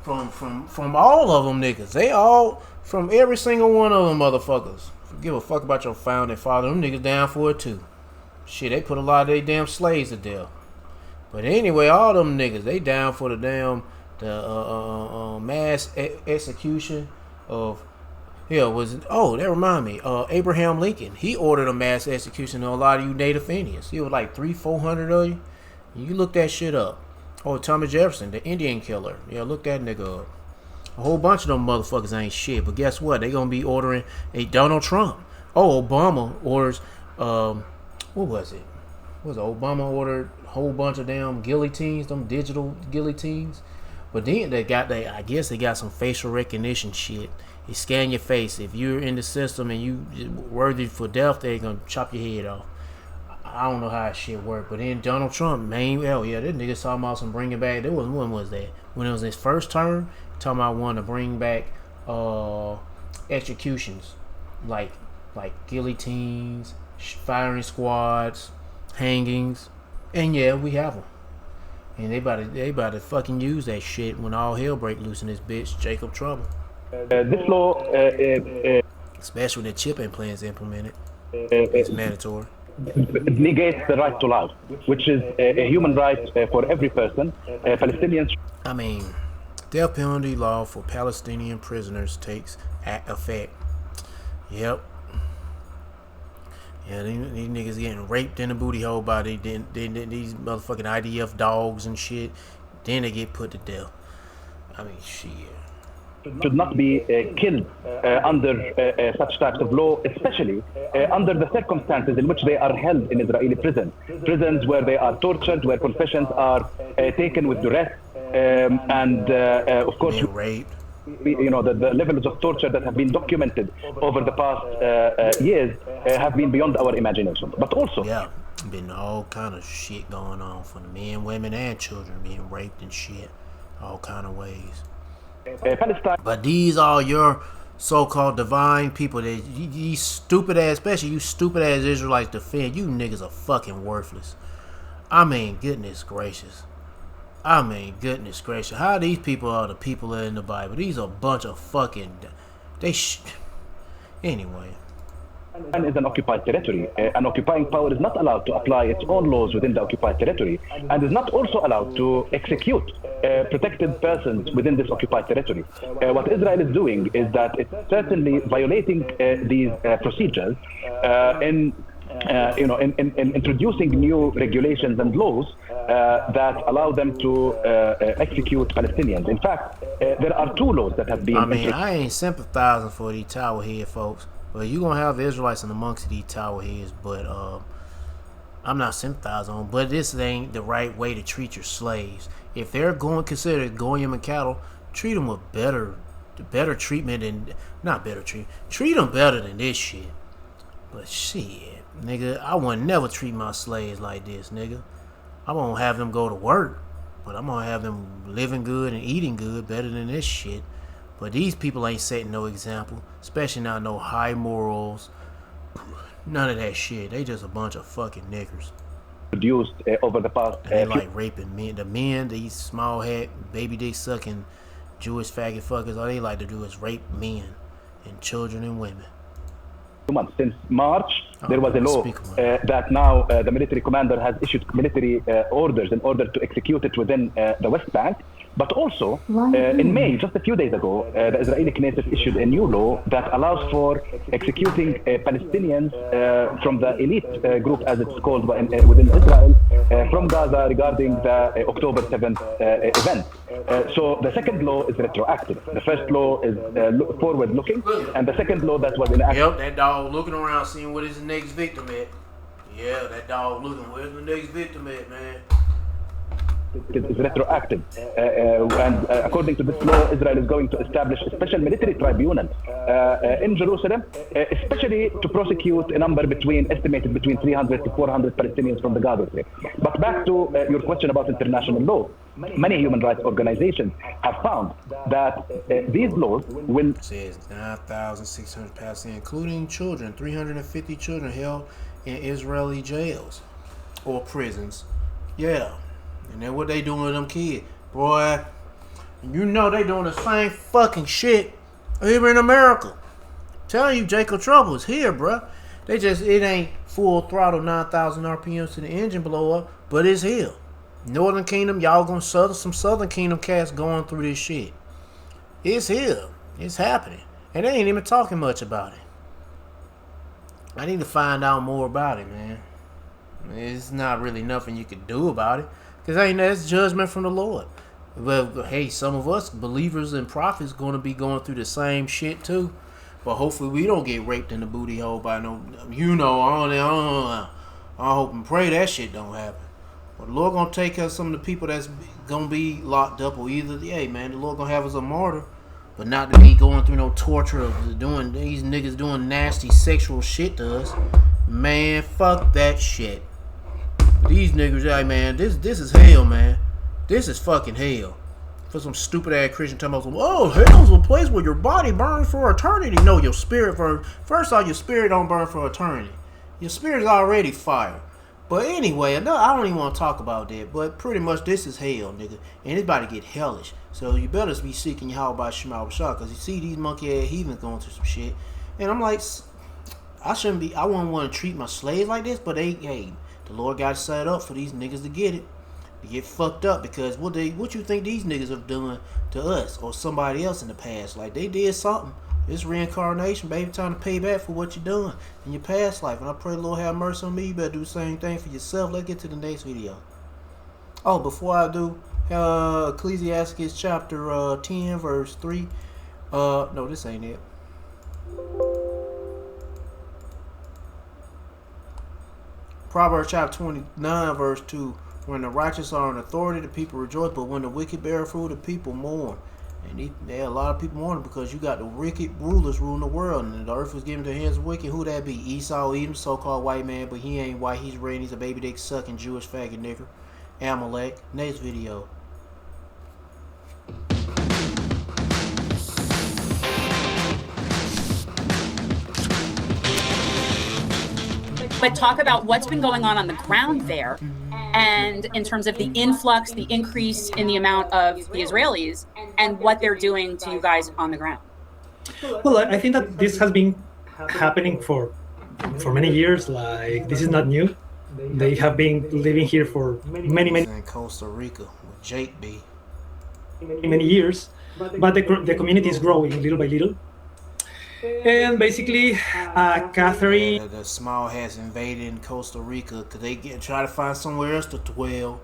from all of them niggas. They all from every single one of them motherfuckers. Give a fuck about your founding father. Them niggas down for it too. Shit, they put a lot of they damn slaves to death. But anyway, all them niggas, they down for the damn mass execution of that remind me, Abraham Lincoln. He ordered a mass execution of a lot of you Native Indians. It was like 300-400 of you. You look that shit up. Oh, Thomas Jefferson, the Indian killer. Yeah, look that nigga up. A whole bunch of them motherfuckers ain't shit. But guess what? They gonna be ordering a Donald Trump. Oh, Obama orders what was it? Obama ordered a whole bunch of damn guillotines, them digital guillotines. But then I guess they got some facial recognition shit. You scan your face. If you're in the system and you worthy for death, they're gonna chop your head off. I don't know how that shit worked, but then Donald Trump, man, hell yeah, this nigga talking about some bringing back. When was that? When it was his first term, talking about wanting to bring back executions, like guillotines, firing squads, hangings, and yeah, we have them. And they about to fucking use that shit when all hell break loose in this bitch, Jacob Trouble. This law, especially when the chip implants implemented, it's mandatory. It negates the right to life, which is a human right for every person. Palestinians. I mean, death penalty law for Palestinian prisoners takes effect. Yep. Yeah, these niggas getting raped in the booty hole by these motherfucking IDF dogs and shit. Then they get put to death. I mean, shit. Should not be killed under such types of law, especially under the circumstances in which they are held in Israeli prisons. Prisons where they are tortured, where confessions are taken with duress, and of course, raped. You know, the levels of torture that have been documented over the past years have been beyond our imagination. But also, yeah, been all kind of shit going on for the men, women, and children being raped and shit, all kind of ways. Palestine. But these are your so-called divine people that these stupid ass, especially you stupid ass Israelites defend. You niggas are fucking worthless. I mean, goodness gracious. How these people are the people in the Bible? These are a bunch of fucking... Anyway. is an occupied territory. An occupying power is not allowed to apply its own laws within the occupied territory, and is not also allowed to execute protected persons within this occupied territory. What Israel is doing is that it's certainly violating these procedures in introducing new regulations and laws that allow them to execute Palestinians. In fact, there are two laws that have been. I ain't sympathizing for these tower head folks, but you gonna have Israelites in amongst these tower heads. But I'm not sympathizing on. But this ain't the right way to treat your slaves. If they're consider goyim and cattle, treat them with better treatment and not better treatment. Treat them better than this shit. But shit, nigga, I would never treat my slaves like this, nigga. I won't have them go to work, but I'm gonna have them living good and eating good better than this shit. But these people ain't setting no example, especially not no high morals. None of that shit. They just a bunch of fucking niggers. Produced over the past. And they like raping men. The men, these small hat, baby dick sucking Jewish faggot fuckers, all they like to do is rape men and children and women. Months. Since March, there was a law that now the military commander has issued military orders in order to execute it within the West Bank. But also, in May, just a few days ago, the Israeli Knesset issued a new law that allows for executing Palestinians from the elite group, as it's called within Israel, from Gaza regarding the October 7th event. So the second law is retroactive. The first law is forward-looking, and the second law that was enacted. Yep, that dog looking around, seeing what is the next victim at. Yeah, that dog looking, where's the next victim at, man? Is retroactive, and according to this law, Israel is going to establish a special military tribunal in Jerusalem, especially to prosecute a number estimated between 300 to 400 Palestinians from the Gaza Strip. But back to your question about international law, many human rights organizations have found that these laws will. It says 9,600 Palestinians, including children, 350 children held in Israeli jails or prisons. Yeah. And then what they doing with them kids? Boy, you know they doing the same fucking shit here in America. Telling you, Jacob Trouble is here, bruh. It ain't full throttle 9,000 RPMs to the engine blow up, but it's here. Northern Kingdom, y'all gonna some Southern Kingdom cats going through this shit. It's here. It's happening. And they ain't even talking much about it. I need to find out more about it, man. It's not really nothing you can do about it. Because that's judgment from the Lord. Well, hey, some of us believers and prophets going to be going through the same shit too. But hopefully we don't get raped in the booty hole by no, I hope and pray that shit don't happen. But the Lord going to take us some of the people that's going to be locked up, or either, hey man, the Lord going to have us a martyr. But not to be going through no torture of doing these niggas doing nasty sexual shit to us. Man, fuck that shit. These niggas, hey man, this is hell, man. This is fucking hell. For some stupid ass Christian talking about, oh, hell's a place where your body burns for eternity. No, your spirit burns. First off, your spirit don't burn for eternity. Your spirit is already fire. But anyway, I don't even want to talk about that. But pretty much this is hell, nigga. And it's about to get hellish. So you better be seeking Yahweh Shema B'Shah. Because you see these monkey ass heathens going through some shit. And I'm like, I wouldn't want to treat my slaves like this. But hey, the Lord got it set up for these niggas to get it. To get fucked up. Because what you think these niggas have done to us or somebody else in the past? Like they did something. It's reincarnation, baby. Time to pay back for what you're doing in your past life. And I pray the Lord have mercy on me. You better do the same thing for yourself. Let's get to the next video. Oh, before I do, Ecclesiastes chapter 10 verse 3. No, this ain't it. Proverbs chapter 29 verse 2. When the righteous are in authority, the people rejoice, but when the wicked bear fruit, the people mourn. And there are a lot of people mourning because you got the wicked rulers ruling the world, and the earth was given to his wicked. Who that be? Esau, Edom, so-called white man, but he ain't white. He's red. He's a baby dick sucking Jewish faggot nigger. Amalek. Next video. But talk about what's been going on the ground there, and in terms of the influx, the increase in the amount of the Israelis, and what they're doing to you guys on the ground. Well, I think that this has been happening for for many years. Like, this is not new. They have been living here for many In Costa Rica with Jake B. years, but the community is growing little by little. And basically, Catherine. The small has invaded in Costa Rica because they try to find somewhere else to dwell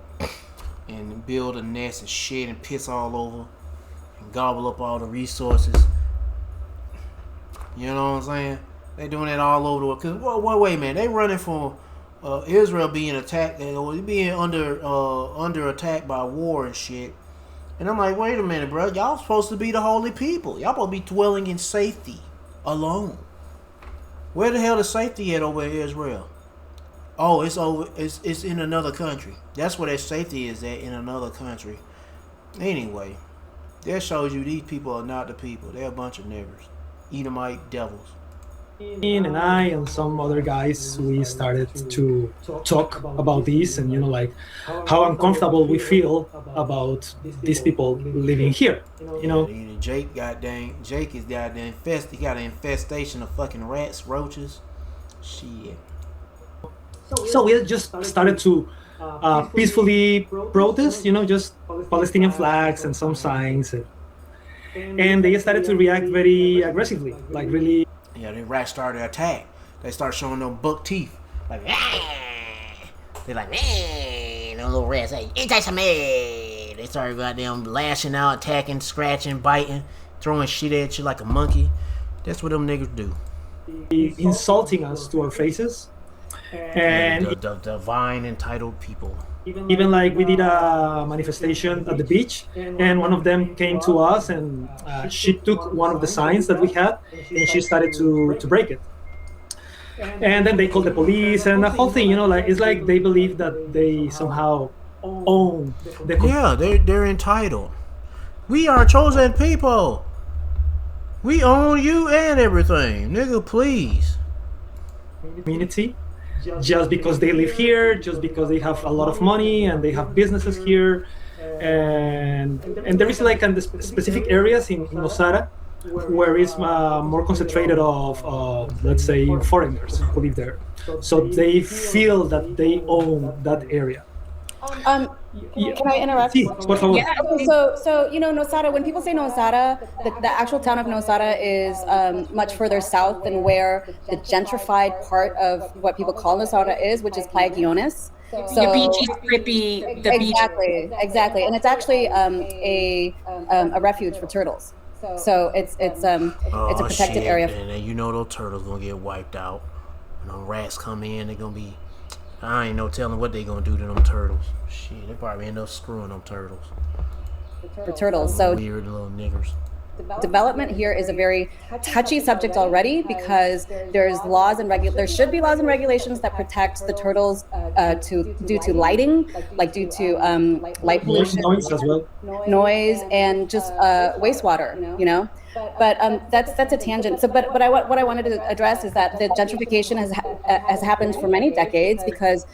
and build a nest and shit and piss all over and gobble up all the resources. You know what I'm saying? They doing that all over the world. Cause wait, man, they running from Israel being attacked, being under attack by war and shit. And I'm like, wait a minute, bro. Y'all supposed to be the holy people. Y'all supposed to be dwelling in safety alone. Where the hell is safety at over in Israel? Oh, it's over. It's in another country. That's where that safety is at, in another country. Anyway, that shows you these people are not the people. They're a bunch of niggers, Edomite devils. Ian and I and some other guys, we started to talk about this, and like how uncomfortable we feel about these people living here. Jake is goddamn he got an infestation of fucking rats, roaches. Shit. So we just started to peacefully protest, just Palestinian flags and some signs, and they started to react very aggressively, like really. Yeah, the rats started to attack. They start showing them buck teeth. Like, they're like, man, them little rats, hey, ain't that some hey? They started goddamn lashing out, attacking, scratching, biting, throwing shit at you like a monkey. That's what them niggas do. Insulting us to our faces. And the divine entitled people. Even like we did a manifestation at the beach, and one of them came to us, and she took one of the signs that we had, and she started to break it. And then they called the police, and the whole thing, it's like they believe that they somehow own the. Yeah, they're entitled. We are chosen people. We own you and everything, nigga. Please. Community. Just because they live here, just because they have a lot of money and they have businesses here, and there is like in specific areas in Nosara where it's more concentrated of let's say foreigners who live there, so they feel that they own that area. Can I interrupt? Sí, por favor. Yeah. Okay, so Nosara, when people say Nosara, the actual town of Nosara is much further south than where the gentrified part of what people call Nosara is, which is Playa Guiones. So the beachy, strippy, exactly, and it's actually a refuge for turtles. So it's a protected area. And those turtles gonna get wiped out. When them rats come in, they're gonna be. I ain't no telling what they gonna do to them turtles. Shit, they probably end up screwing them turtles. The turtles. So weird little niggers. Development here is a very touchy subject already because there should be laws and regulations that protect the turtles due to lighting, like due to light pollution, noise, and just wastewater. But that's a tangent. So, but what I wanted to address is that the gentrification has happened for many decades because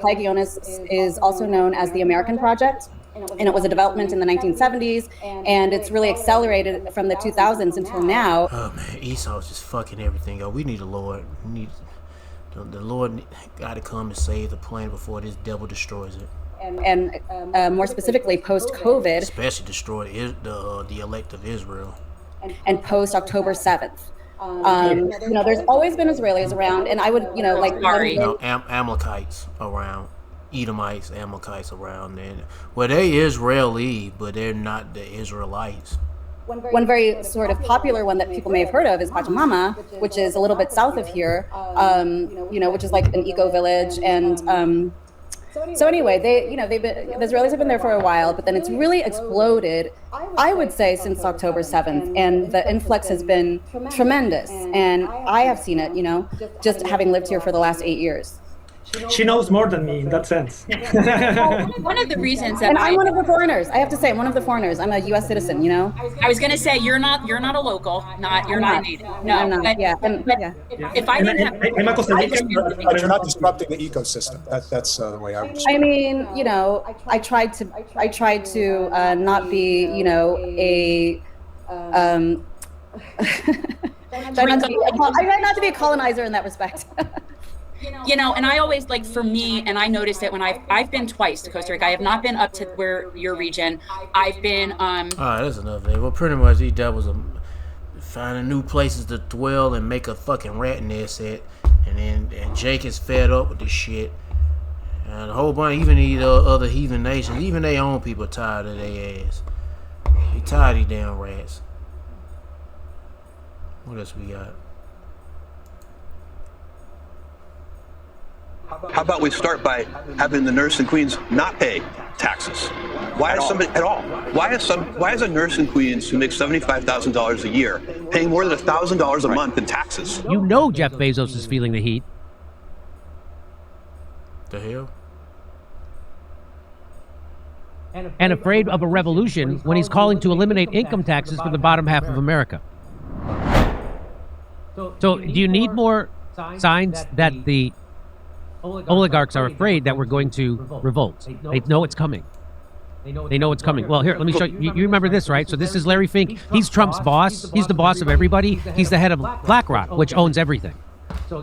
Playa Guiones is also known as the American Project. And it was a development in the 1970s, and it's really accelerated from the 2000s until now. Oh man, Esau's just fucking everything up. We need the Lord. The Lord got to come and save the planet before this devil destroys it. And more specifically, post-COVID, especially destroy the elect of Israel. And post October 7th. There's always been Israelis around, and I would, Amalekites around. Edomites, Amalekites around there. Well, they Israeli, but they're not the Israelites. One very sort of popular one that people may have heard of is Pachamama, which is a little bit south of here, which is like an eco village. And so anyway, the Israelis have been there for a while, but then it's really exploded, I would say, since October 7th. And the influx has been tremendous. And I have seen it, just having lived here for the last 8 years. She knows more than me in that sense. One of the reasons that and I'm one of the foreigners. I have to say, I'm one of the foreigners. I'm a U.S. citizzen. I was gonna say you're not a local. You're not a native. No, I'm not. If I didn't have, but you're not disrupting the ecosystem. That's the way I would. I mean, I tried to not be, I try not to be a colonizer in that respect. You know, and I always, like, for me, and I noticed it when I've been twice to Costa Rica. I have not been up to where your region. I've been All right, that's enough. Well, pretty much these devils are finding new places to dwell and make a fucking rat nest at, and Jake is fed up with this shit, and a whole bunch, even these other heathen nations, even their own people tired of their ass. They tired of these damn rats. What else we got? How about we start by having the nurse in Queens not pay taxes? Why is somebody at all? Why is a nurse in Queens who makes $75,000 a year paying more than $1,000 a month in taxes? You know Jeff Bezos is feeling the heat. The hell? And afraid of a revolution when he's calling to eliminate income taxes for the bottom half of America. So do you need more signs that the oligarchs are afraid that we're going to revolt? They know it's coming. They know it's coming. Well, here, let me show you. You remember this, right? So this is Larry Fink. He's Trump's boss. He's the boss of everybody. He's the head of BlackRock, which owns everything.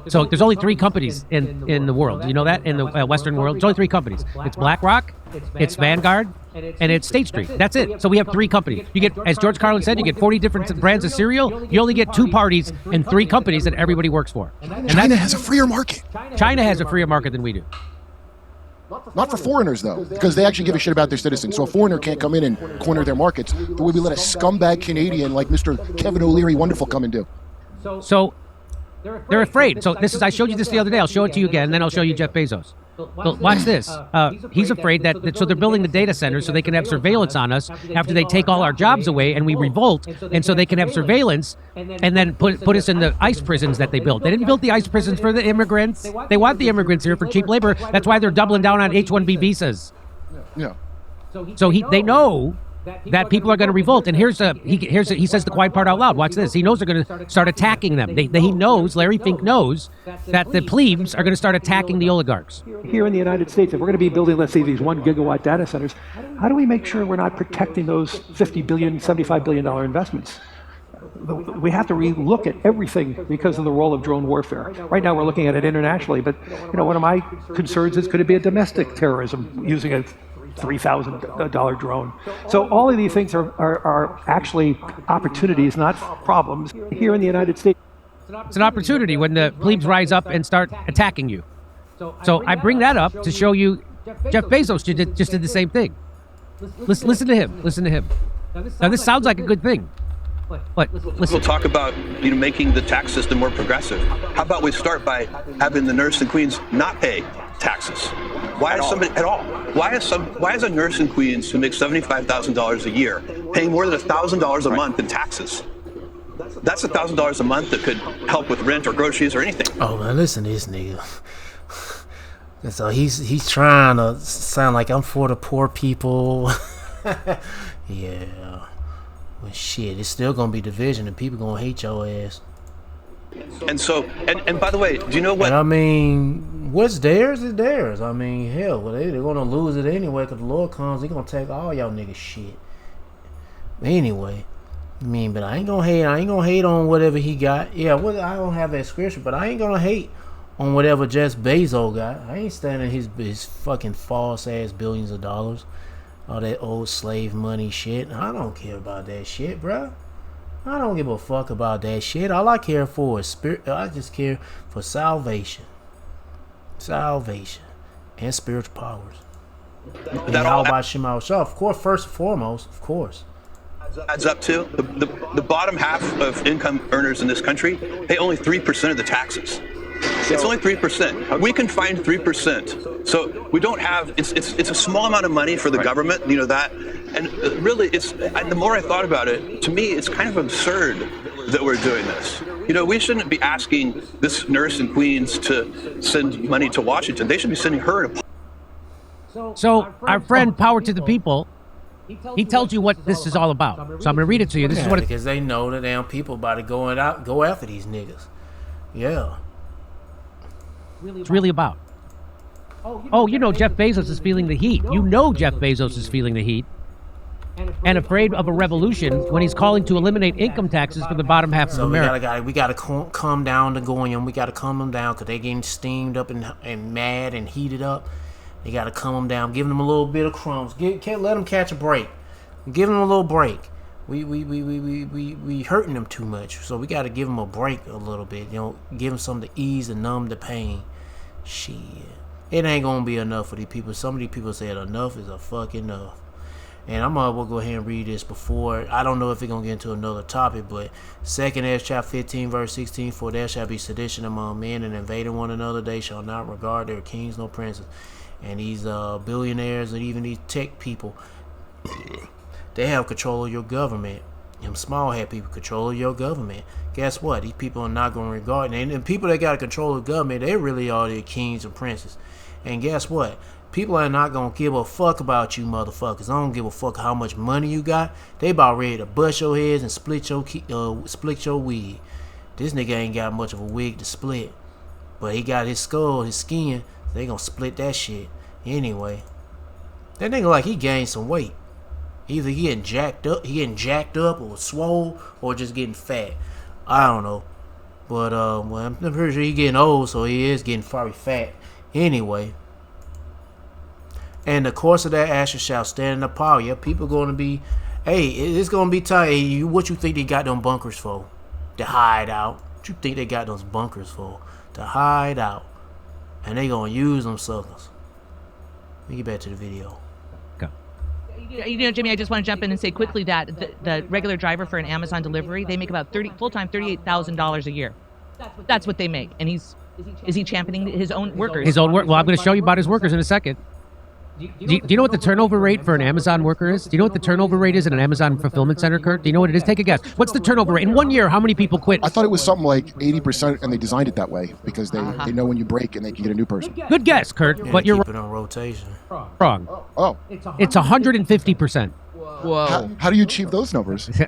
So there's only 3 companies in the world. You know that? In the Western world, there's only 3 companies. It's BlackRock, it's Vanguard, and it's State Street. That's it. So we have 3 companies. You get, as George Carlin said, you get 40 different brands of cereal. You only get 2 parties and 3 companies that everybody works for. And China has a freer market. China has a freer market than we do. Not for foreigners, though, because they actually give a shit about their citizens. So a foreigner can't come in and corner their markets the way we let a scumbag Canadian like Mr. Kevin O'Leary Wonderful come and do. So they're afraid. So this is, I showed you this the other day. I'll show it to you again, and then I'll show you Jeff Bezos. Well, watch this. He's afraid that so they're building the data centers so they can have surveillance on us after they take all our jobs away and we revolt, and so they can have surveillance and then put us in the ICE prisons that they built. They didn't build the ICE prisons for the immigrants. They want the immigrants here for cheap labor. That's why they're doubling down on H-1B visas. Yeah. So they know that people are going to revolt, and he says the quiet part out loud. Watch this. He knows they're going to start attacking them. He knows, Larry Fink knows, that the plebes are going to start attacking the oligarchs. Here in the United States, if we're going to be building, let's say, these 1 gigawatt data centers, how do we make sure we're not protecting those $50 billion, $75 billion investments? We have to re-look at everything because of the role of drone warfare. Right now, we're looking at it internationally, but one of my concerns is, could it be a domestic terrorism using a $3,000 drone? So all of these things are actually opportunities, not problems. Here in the United States, it's an opportunity when the plebes rise up and start attacking you. So I bring that up to show you Jeff Bezos just did the same thing. Listen to him. Listen to him. Now this sounds like a good thing. But listen. We'll talk about making the tax system more progressive. How about we start by having the nurse in Queens not pay taxes? Why is somebody at all? Why is a nurse in Queens who makes $75,000 a year paying more than $1,000 a month in taxes? That's $1,000 a month that could help with rent or groceries or anything. Oh man, listen to this nigga. And so he's trying to sound like I'm for the poor people. Yeah. Well, shit, it's still gonna be division, and people gonna hate your ass. And so, and by the way, do you know what? And I mean, what's theirs is theirs. I mean, hell, well, they're gonna lose it anyway, because the Lord comes, He gonna take all y'all niggas shit. Anyway, I mean, but I ain't gonna hate on whatever he got. Yeah, I don't have that scripture, but I ain't gonna hate on whatever Jeff Bezos got. I ain't standing his fucking false ass billions of dollars. All that old slave money shit. I don't care about that shit, bruh. I don't give a fuck about that shit. All I care for is spirit. I just care for salvation. Salvation. And spiritual powers. That all by Shema. Of course, first and foremost, of course. Adds up to the bottom half of income earners in this country pay only 3% of the taxes. It's only 3%. We can find 3%. So we don't have. It's a small amount of money for the government. You know that. And really, the more I thought about it, to me, it's kind of absurd that we're doing this. We shouldn't be asking this nurse in Queens to send money to Washington. They should be sending her to. So our friend Power to the People, he tells you what this is all about. So I'm going to read it to you. This is what because they know the damn people about to go after these niggas. Yeah. It's really about. Oh, Jeff Bezos is feeling the heat. You know Jeff Bezos is feeling the heat. and afraid of a revolution when he's calling to eliminate income taxes for the bottom half of America. We gotta calm down the Goyim. We gotta calm them down because they getting steamed up and mad and heated up. They gotta calm them down, give them a little bit of crumbs. Can't let them catch a break. Give them a little break. We hurting them too much, so we gotta give them a break a little bit. You know, give them something to ease and numb the pain. Shit, it ain't gonna be enough for these people. Some of these people said enough is a fuck enough. And I'm gonna go ahead and read this before. I don't know if we're gonna get into another topic, but 2nd Ezra chapter 15 verse 16, for there shall be sedition among men and invading one another. They shall not regard their kings nor princes. And these billionaires and even these tech people, they have control of your government. Them small hat people control of your government. Guess what? These people are not gonna regard, and people that got control of the government, they really are the kings and princes. And guess what? People are not gonna give a fuck about you motherfuckers. I don't give a fuck how much money you got. They about ready to bust your heads and split your wig. This nigga ain't got much of a wig to split, but he got his skull, his skin. They gonna split that shit anyway. That nigga like he gained some weight. Either he getting jacked up, or swole, or just getting fat. I don't know, but well, I'm pretty sure he getting old, so he is getting probably fat anyway. And the course of that action shall stand in the power. Yeah, people going to be, hey, it's going to be time. Hey, what you think they got them bunkers for? To hide out. What you think they got those bunkers for? To hide out. And they going to use them suckers. Let me get back to the video. You know, Jimmy, I just want to jump in and say quickly that the regular driver for an Amazon delivery, they make about full-time $38,000 a year. That's what they make. And is he championing his own workers? His own work. Well, I'm going to show you about his workers in a second. Do you know what the turnover rate for an Amazon worker is? Do you know what the turnover rate is in an Amazon fulfillment center, Kurt? Do you know what it is? Take a guess. What's the turnover rate? In 1 year, how many people quit? I thought it was something like 80%, and they designed it that way because they know when you break and they can get a new person. Good guess, Kurt, but you're keep it on rotation. Wrong. Oh. It's 150%. Whoa. How do you achieve those numbers? Do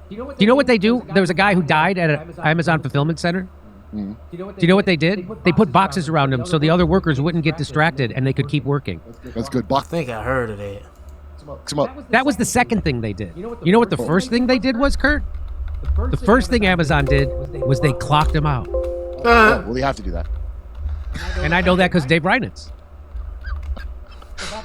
you know what they do? There was a guy who died at an Amazon fulfillment center. Do you know what they did? They put boxes around him so the other workers wouldn't get distracted and they could keep working. That's good. I think I heard of that. Come on. That was the second thing they did. You know what the first thing they did was, Kurt? The first thing Amazon did was they clocked him out. Well, you have to do that. And I know that because Dave Reinitz.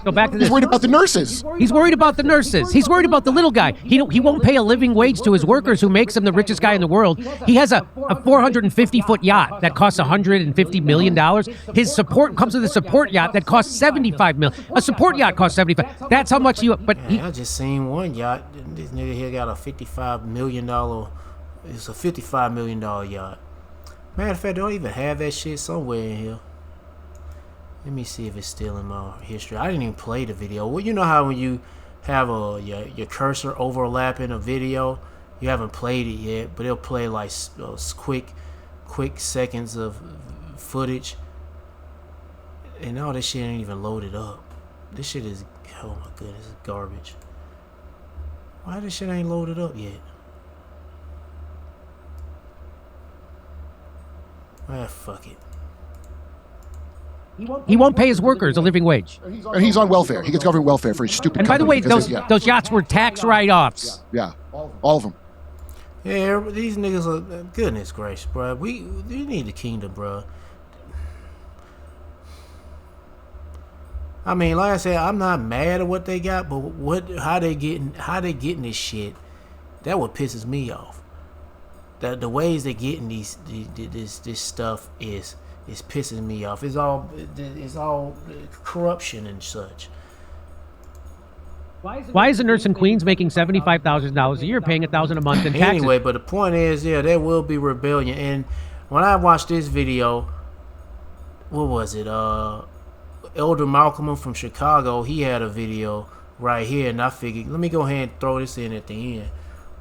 Go back to this. He's worried about the nurses. He's worried about the nurses. He's worried about the little guy. He won't pay a living wage to his workers, who makes him the richest guy in the world. He has a 450-foot yacht that costs $150 million. His support comes with a support yacht that costs $75 million. A support yacht costs $75. That's how much you. But I just seen one yacht. This nigga here got a $55 million. It's a $55 million yacht. Matter of fact, they don't even have that shit somewhere in here. Let me see if it's still in my history. I didn't even play the video. Well, you know how when you have your cursor overlapping a video, you haven't played it yet, but it'll play like quick seconds of footage, and all this shit ain't even loaded up. This shit is, oh my goodness, it's garbage. Why this shit ain't loaded up yet? Ah, fuck it. He won't pay his workers a living wage. And he's on welfare. He gets government welfare for his stupid And by the way, company those yachts were tax write-offs. Yeah, all of them. Yeah, these niggas are, goodness gracious, bro. We need the kingdom, bro. I mean, like I said, I'm not mad at what they got, but how they getting this shit, that what pisses me off. The ways they getting this stuff is pissing me off. It's all corruption and such. Why is a nurse in Queens making $75,000 a year, paying $1,000 a month in taxes? Anyway, but the point is, yeah, there will be rebellion. And when I watched this video, what was it? Elder Malcolm from Chicago, he had a video right here, and I figured, let me go ahead and throw this in at the end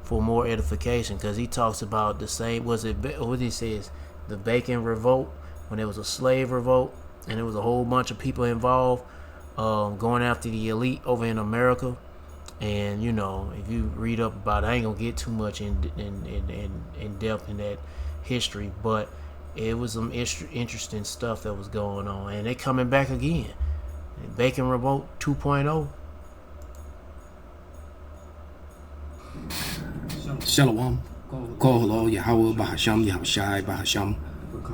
for more edification, because he talks about the same, what he says, the Bacon Revolt, when there was a slave revolt, and there was a whole bunch of people involved, going after the elite over in America. And you know, if you read up about it, I ain't gonna get too much in depth in that history, but it was some interesting stuff that was going on, and they coming back again. Bacon Revolt 2.0. Shalom, Kol Halal, Yahweh, Bahasham, Yahushai, Bahasham,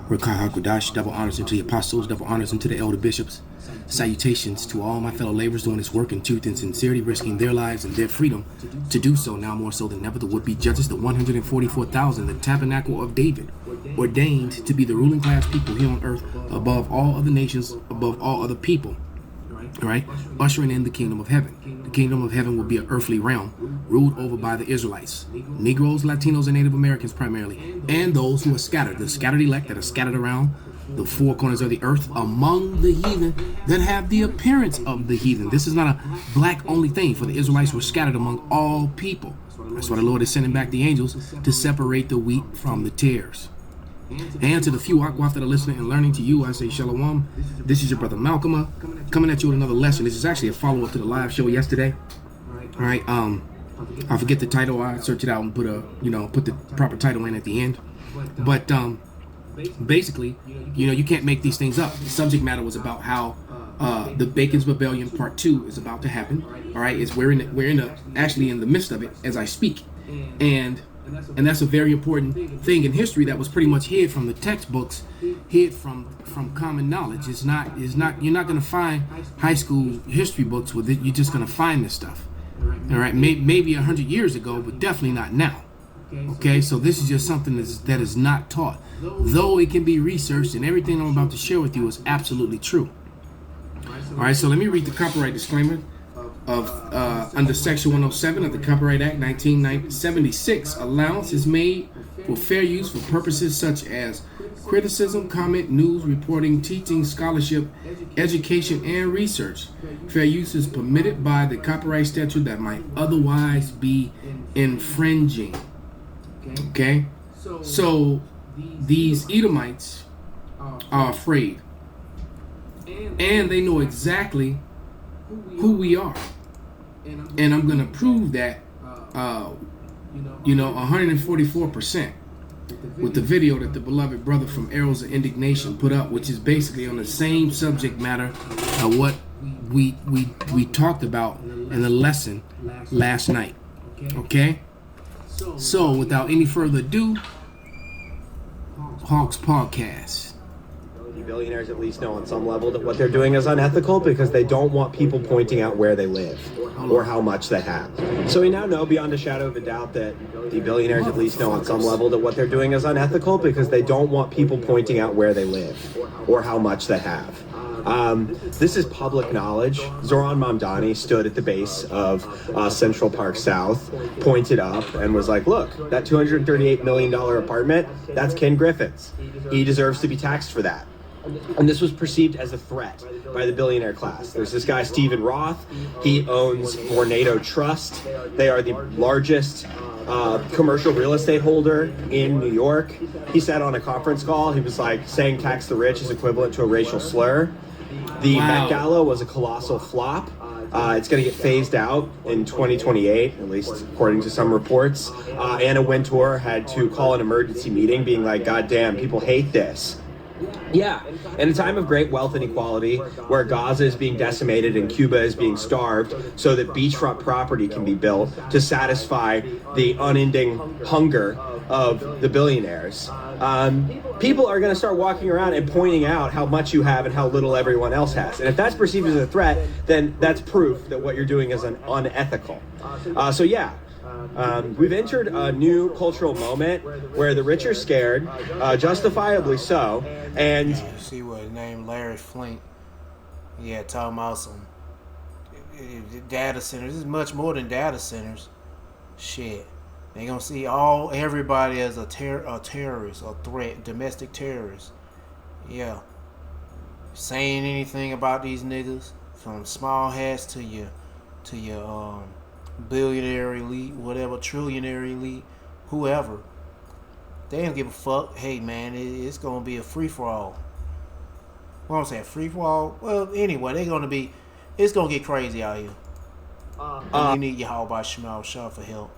Rica-You, Hakudash, double honors unto the apostles, double honors unto the elder bishops. Salutations to all my fellow laborers doing this work in truth and sincerity, risking their lives and their freedom to do so now more so than ever. The would-be judges, the 144,000, the tabernacle of David, ordained to be the ruling class people here on earth above all other nations, above all other people. All right, ushering in the kingdom of heaven. The kingdom of heaven will be an earthly realm ruled over by the Israelites, Negroes, Latinos, and Native Americans primarily, and those who are scattered, the scattered elect that are scattered around the four corners of the earth among the heathen that have the appearance of the heathen. This is not a black only thing, for the Israelites were scattered among all people. That's why the Lord is sending back the angels to separate the wheat from the tares. And to the few Akwaf that are listening and learning, to you, I say Shalom. This is your brother Malcolm, coming at you with another lesson. This is actually a follow-up to the live show yesterday. All right, I forget the title. I search it out and put the proper title in at the end. But basically, you can't make these things up. The subject matter was about how the Bacon's Rebellion Part 2 is about to happen. All right, we're actually in the midst of it as I speak, and that's a very important thing in history that was pretty much hid from the textbooks, hid from common knowledge. You're not going to find high school history books with it. You're just going to find this stuff. All right, maybe 100 years ago, but definitely not now. Okay, so this is just something that is not taught, though it can be researched, and everything I'm about to share with you is absolutely true. All right, so let me read the copyright disclaimer of under Section 107 of the Copyright Act 1976. Allowance is made for fair use for purposes such as criticism, comment, news, reporting, teaching, scholarship, education, and research. Fair use is permitted by the copyright statute that might otherwise be infringing. Okay, so these Edomites are afraid, and they know exactly who we are, and I'm going to prove that 144% with the video that the beloved brother from Arrows of Indignation put up, which is basically on the same subject matter of what we talked about in the lesson last night. Okay, so without any further ado, Hawks Podcast. Billionaires at least know on some level that what they're doing is unethical because they don't want people pointing out where they live or how much they have. So we now know beyond a shadow of a doubt that the billionaires at least know on some level that what they're doing is unethical because they don't want people pointing out where they live or how much they have. This is public knowledge. Zoran Mamdani stood at the base of Central Park South, pointed up, and was like, look, that $238 million apartment, that's Ken Griffin's. He deserves to be taxed for that. And this was perceived as a threat by the billionaire class. There's this guy, Stephen Roth. He owns Vornado Trust. They are the largest commercial real estate holder in New York. He said on a conference call, he was like, saying tax the rich is equivalent to a racial slur. The Met Gala was a colossal flop. It's going to get phased out in 2028, at least according to some reports. Anna Wintour had to call an emergency meeting being like, God damn, people hate this. Yeah, in a time of great wealth inequality, where Gaza is being decimated and Cuba is being starved so that beachfront property can be built to satisfy the unending hunger of the billionaires, people are going to start walking around and pointing out how much you have and how little everyone else has. And if that's perceived as a threat, then that's proof that what you're doing is unethical. So yeah. We've entered a new cultural moment where the rich are scared, justifiably so, and... Yeah, see what his name, Larry Flint. Yeah, talking about some data centers. This is much more than data centers. Shit. They're gonna see everybody as a terrorist, a threat, domestic terrorist. Yeah. Saying anything about these niggas, from small hats to your billionaire elite, whatever, trillionaire elite, whoever. They don't give a fuck. Hey man, it's gonna be a free for all. What I'm saying, free for all? Well, anyway, it's gonna get crazy out here. And you need your Yahweh Shema Shah for help.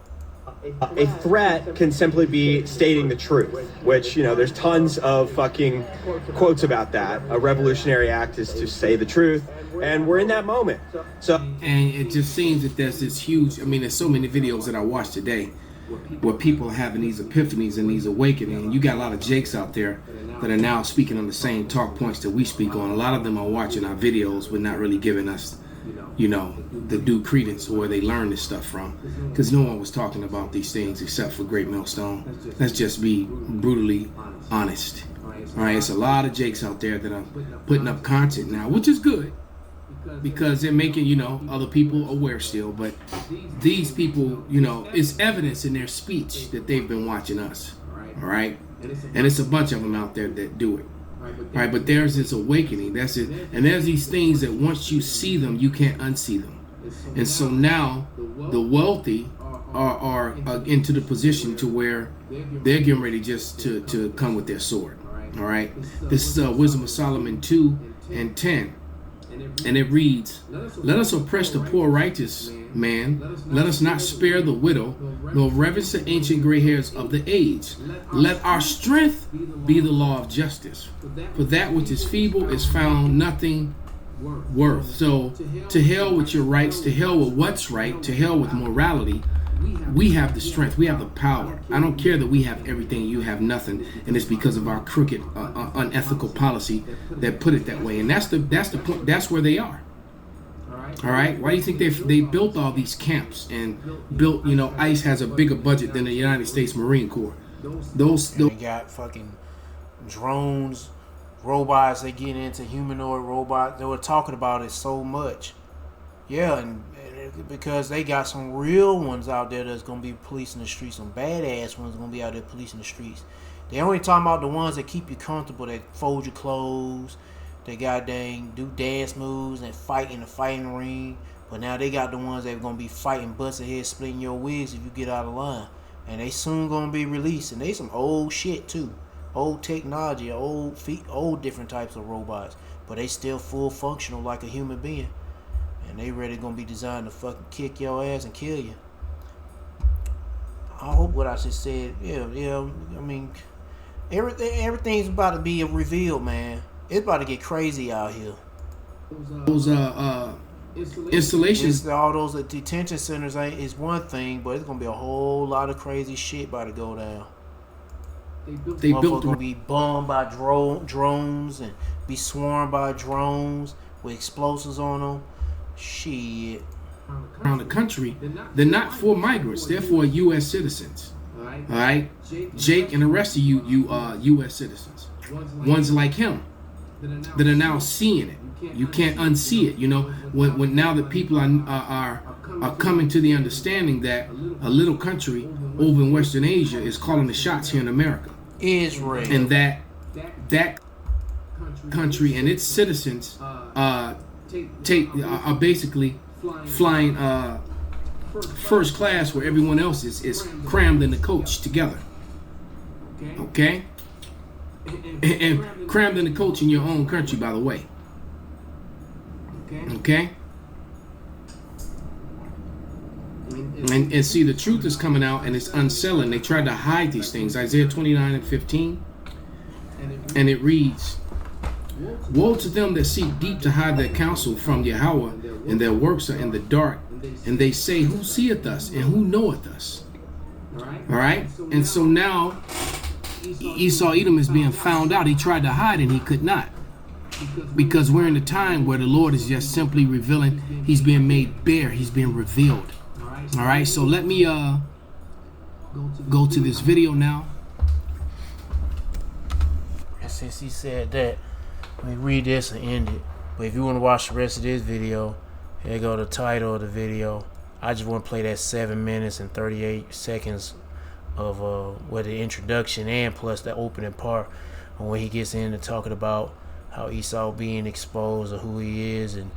A threat can simply be stating the truth, which, there's tons of fucking quotes about that. A revolutionary act is to say the truth, and we're in that moment. So, and it just seems that there's this huge, there's so many videos that I watched today where people are having these epiphanies and these awakenings. And you got a lot of jakes out there that are now speaking on the same talk points that we speak on. A lot of them are watching our videos but not really giving us, the due credence or where they learn this stuff from. Because no one was talking about these things except for Great Millstone. Let's just be brutally honest. All right, it's a lot of jakes out there that are putting up content now, which is good because they're making, other people aware still. But these people, it's evidence in their speech that they've been watching us. All right, and it's a bunch of them out there that do it. Right, but there's this awakening. That's it. And there's these things that once you see them, you can't unsee them. And so now the wealthy are into the position to where they're getting ready just to come with their sword. All right. This is Wisdom of Solomon 2:10. And it reads, "Let us oppress the poor righteous man. Let us not spare the widow, nor reverence the ancient gray hairs of the age. Let our strength be the law of justice. For that which is feeble is found nothing worth." So to hell with your rights, to hell with what's right, to hell with morality. We have the strength. We have the power. I don't care that we have everything, you have nothing, and it's because of our crooked, unethical policy that put it that way. And that's the point. That's where they are. All right. Why do you think they built all these camps and built? ICE has a bigger budget than the United States Marine Corps. They got fucking drones, robots. They get into humanoid robots. They were talking about it so much. Yeah, and because they got some real ones out there that's going to be policing the streets, some badass ones going to be out there policing the streets. They only talking about the ones that keep you comfortable, that fold your clothes, they goddamn do dance moves and fight in the fighting ring. But now they got the ones that are going to be fighting, busting heads, splitting your wigs if you get out of line. And they soon going to be released. And they some old shit too. Old technology, old different types of robots. But they still full functional like a human being. And they really gonna be designed to fucking kick your ass and kill you. I hope what I just said, yeah. I mean, everything's about to be revealed, man. It's about to get crazy out here. Those installations, all those detention centers is one thing, but it's gonna be a whole lot of crazy shit about to go down. They built gonna be bombed by drones and be swarmed by drones with explosives on them. Shit. Around the country, they're not for migrants, they're for U.S. citizens. All right, Jake and the rest of you U.S. citizens, ones like him that are now seeing it. You can't unsee it. When now that people are coming to the understanding that a little country over in Western Asia is calling the shots here in America, Israel, and that country and its citizens are basically flying first class where everyone else is crammed in the coach together. Okay? And crammed in the coach in your own country, by the way. Okay? And see, the truth is coming out and it's unselling. They tried to hide these things. Isaiah 29:15. And it reads, "Woe to them that seek deep to hide their counsel from Yahweh, and their works are in the dark. And they say, Who seeth us, and who knoweth us?" All right? And so now, Esau Edom is being found out. He tried to hide, and he could not. Because we're in a time where the Lord is just simply revealing. He's being made bare. He's being revealed. All right? So let me go to this video now. And since he said that, let me read this and end it. But if you want to watch the rest of this video, here go the title of the video. I just want to play that 7 minutes and 38 seconds of with the introduction and plus the opening part, when he gets into talking about how Esau being exposed of who he is, and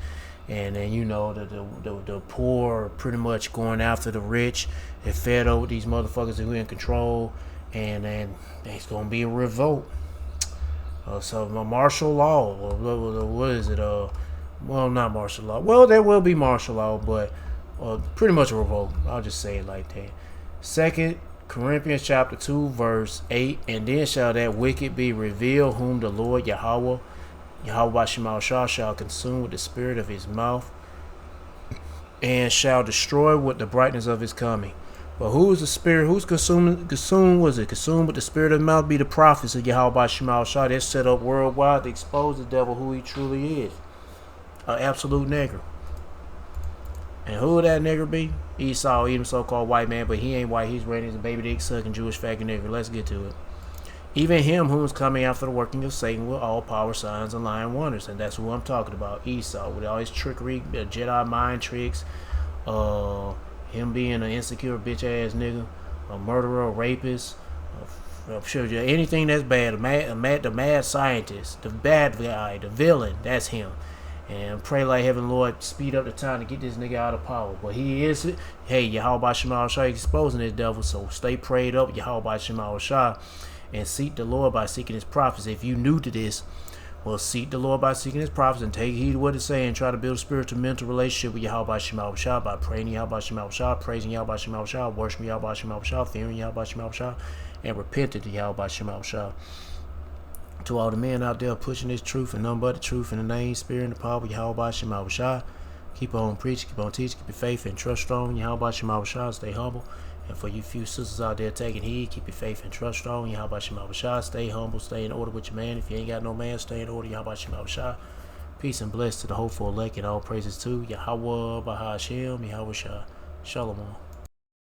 the poor are pretty much going after the rich and fed over these motherfuckers who are in control, and then there's gonna be a revolt. So martial law, or what is it? Well, not martial law. Well, there will be martial law, but pretty much a revolt. I'll just say it like that. 2 Corinthians chapter 2, verse 8. "And then shall that wicked be revealed, whom the Lord Yahweh Shah shall consume with the spirit of his mouth, and shall destroy with the brightness of his coming. But who is the spirit? Who's consumed with the spirit of the mouth? Be the prophets of Yahweh Shema Shah. They're set up worldwide to expose the devil who he truly is. An absolute nigger. And who would that nigger be? Esau, even so-called white man, but he ain't white. He's ready as a baby dick sucking Jewish faggot nigger. Let's get to it. Even him who is coming after the working of Satan with all power, signs, and lying wonders. And that's who I'm talking about. Esau, with all his trickery, Jedi mind tricks, him being an insecure bitch-ass nigga, a murderer, a rapist, I'm sure anything that's bad, the mad scientist, the bad guy, the villain, that's him. And pray like heaven, Lord, speed up the time to get this nigga out of power. But he is, hey, Yahweh Shema Shah exposing this devil, so stay prayed up, Yahweh Shema Shah, and seek the Lord by seeking his prophets. If you new to this, well, seek the Lord by seeking his prophets and take heed to what it's saying. Try to build a spiritual mental relationship with Yahweh Shema Shah by praying Yahweh Shema Shah, praising Yahweh Shema Shah, worshiping Yahweh Shema Shah, fearing Yahweh Shema Shah, and repenting to Yahweh Shema Shah. To all the men out there pushing this truth and nothing but the truth in the name, spirit, and the power of Yahweh Shema Shah. Keep on preaching, keep on teaching, keep your faith and trust strong. Yahweh Shema Shah, stay humble. And for you few sisters out there taking heed, keep your faith and trust strong. Yahweh Shema Shah, stay humble, stay in order with your man. If you ain't got no man, stay in order. Yahweh Shema Shah. Peace and bless to the hopeful elect and all praises to Yahweh Bahashem, Yahweh Shah. Shalom.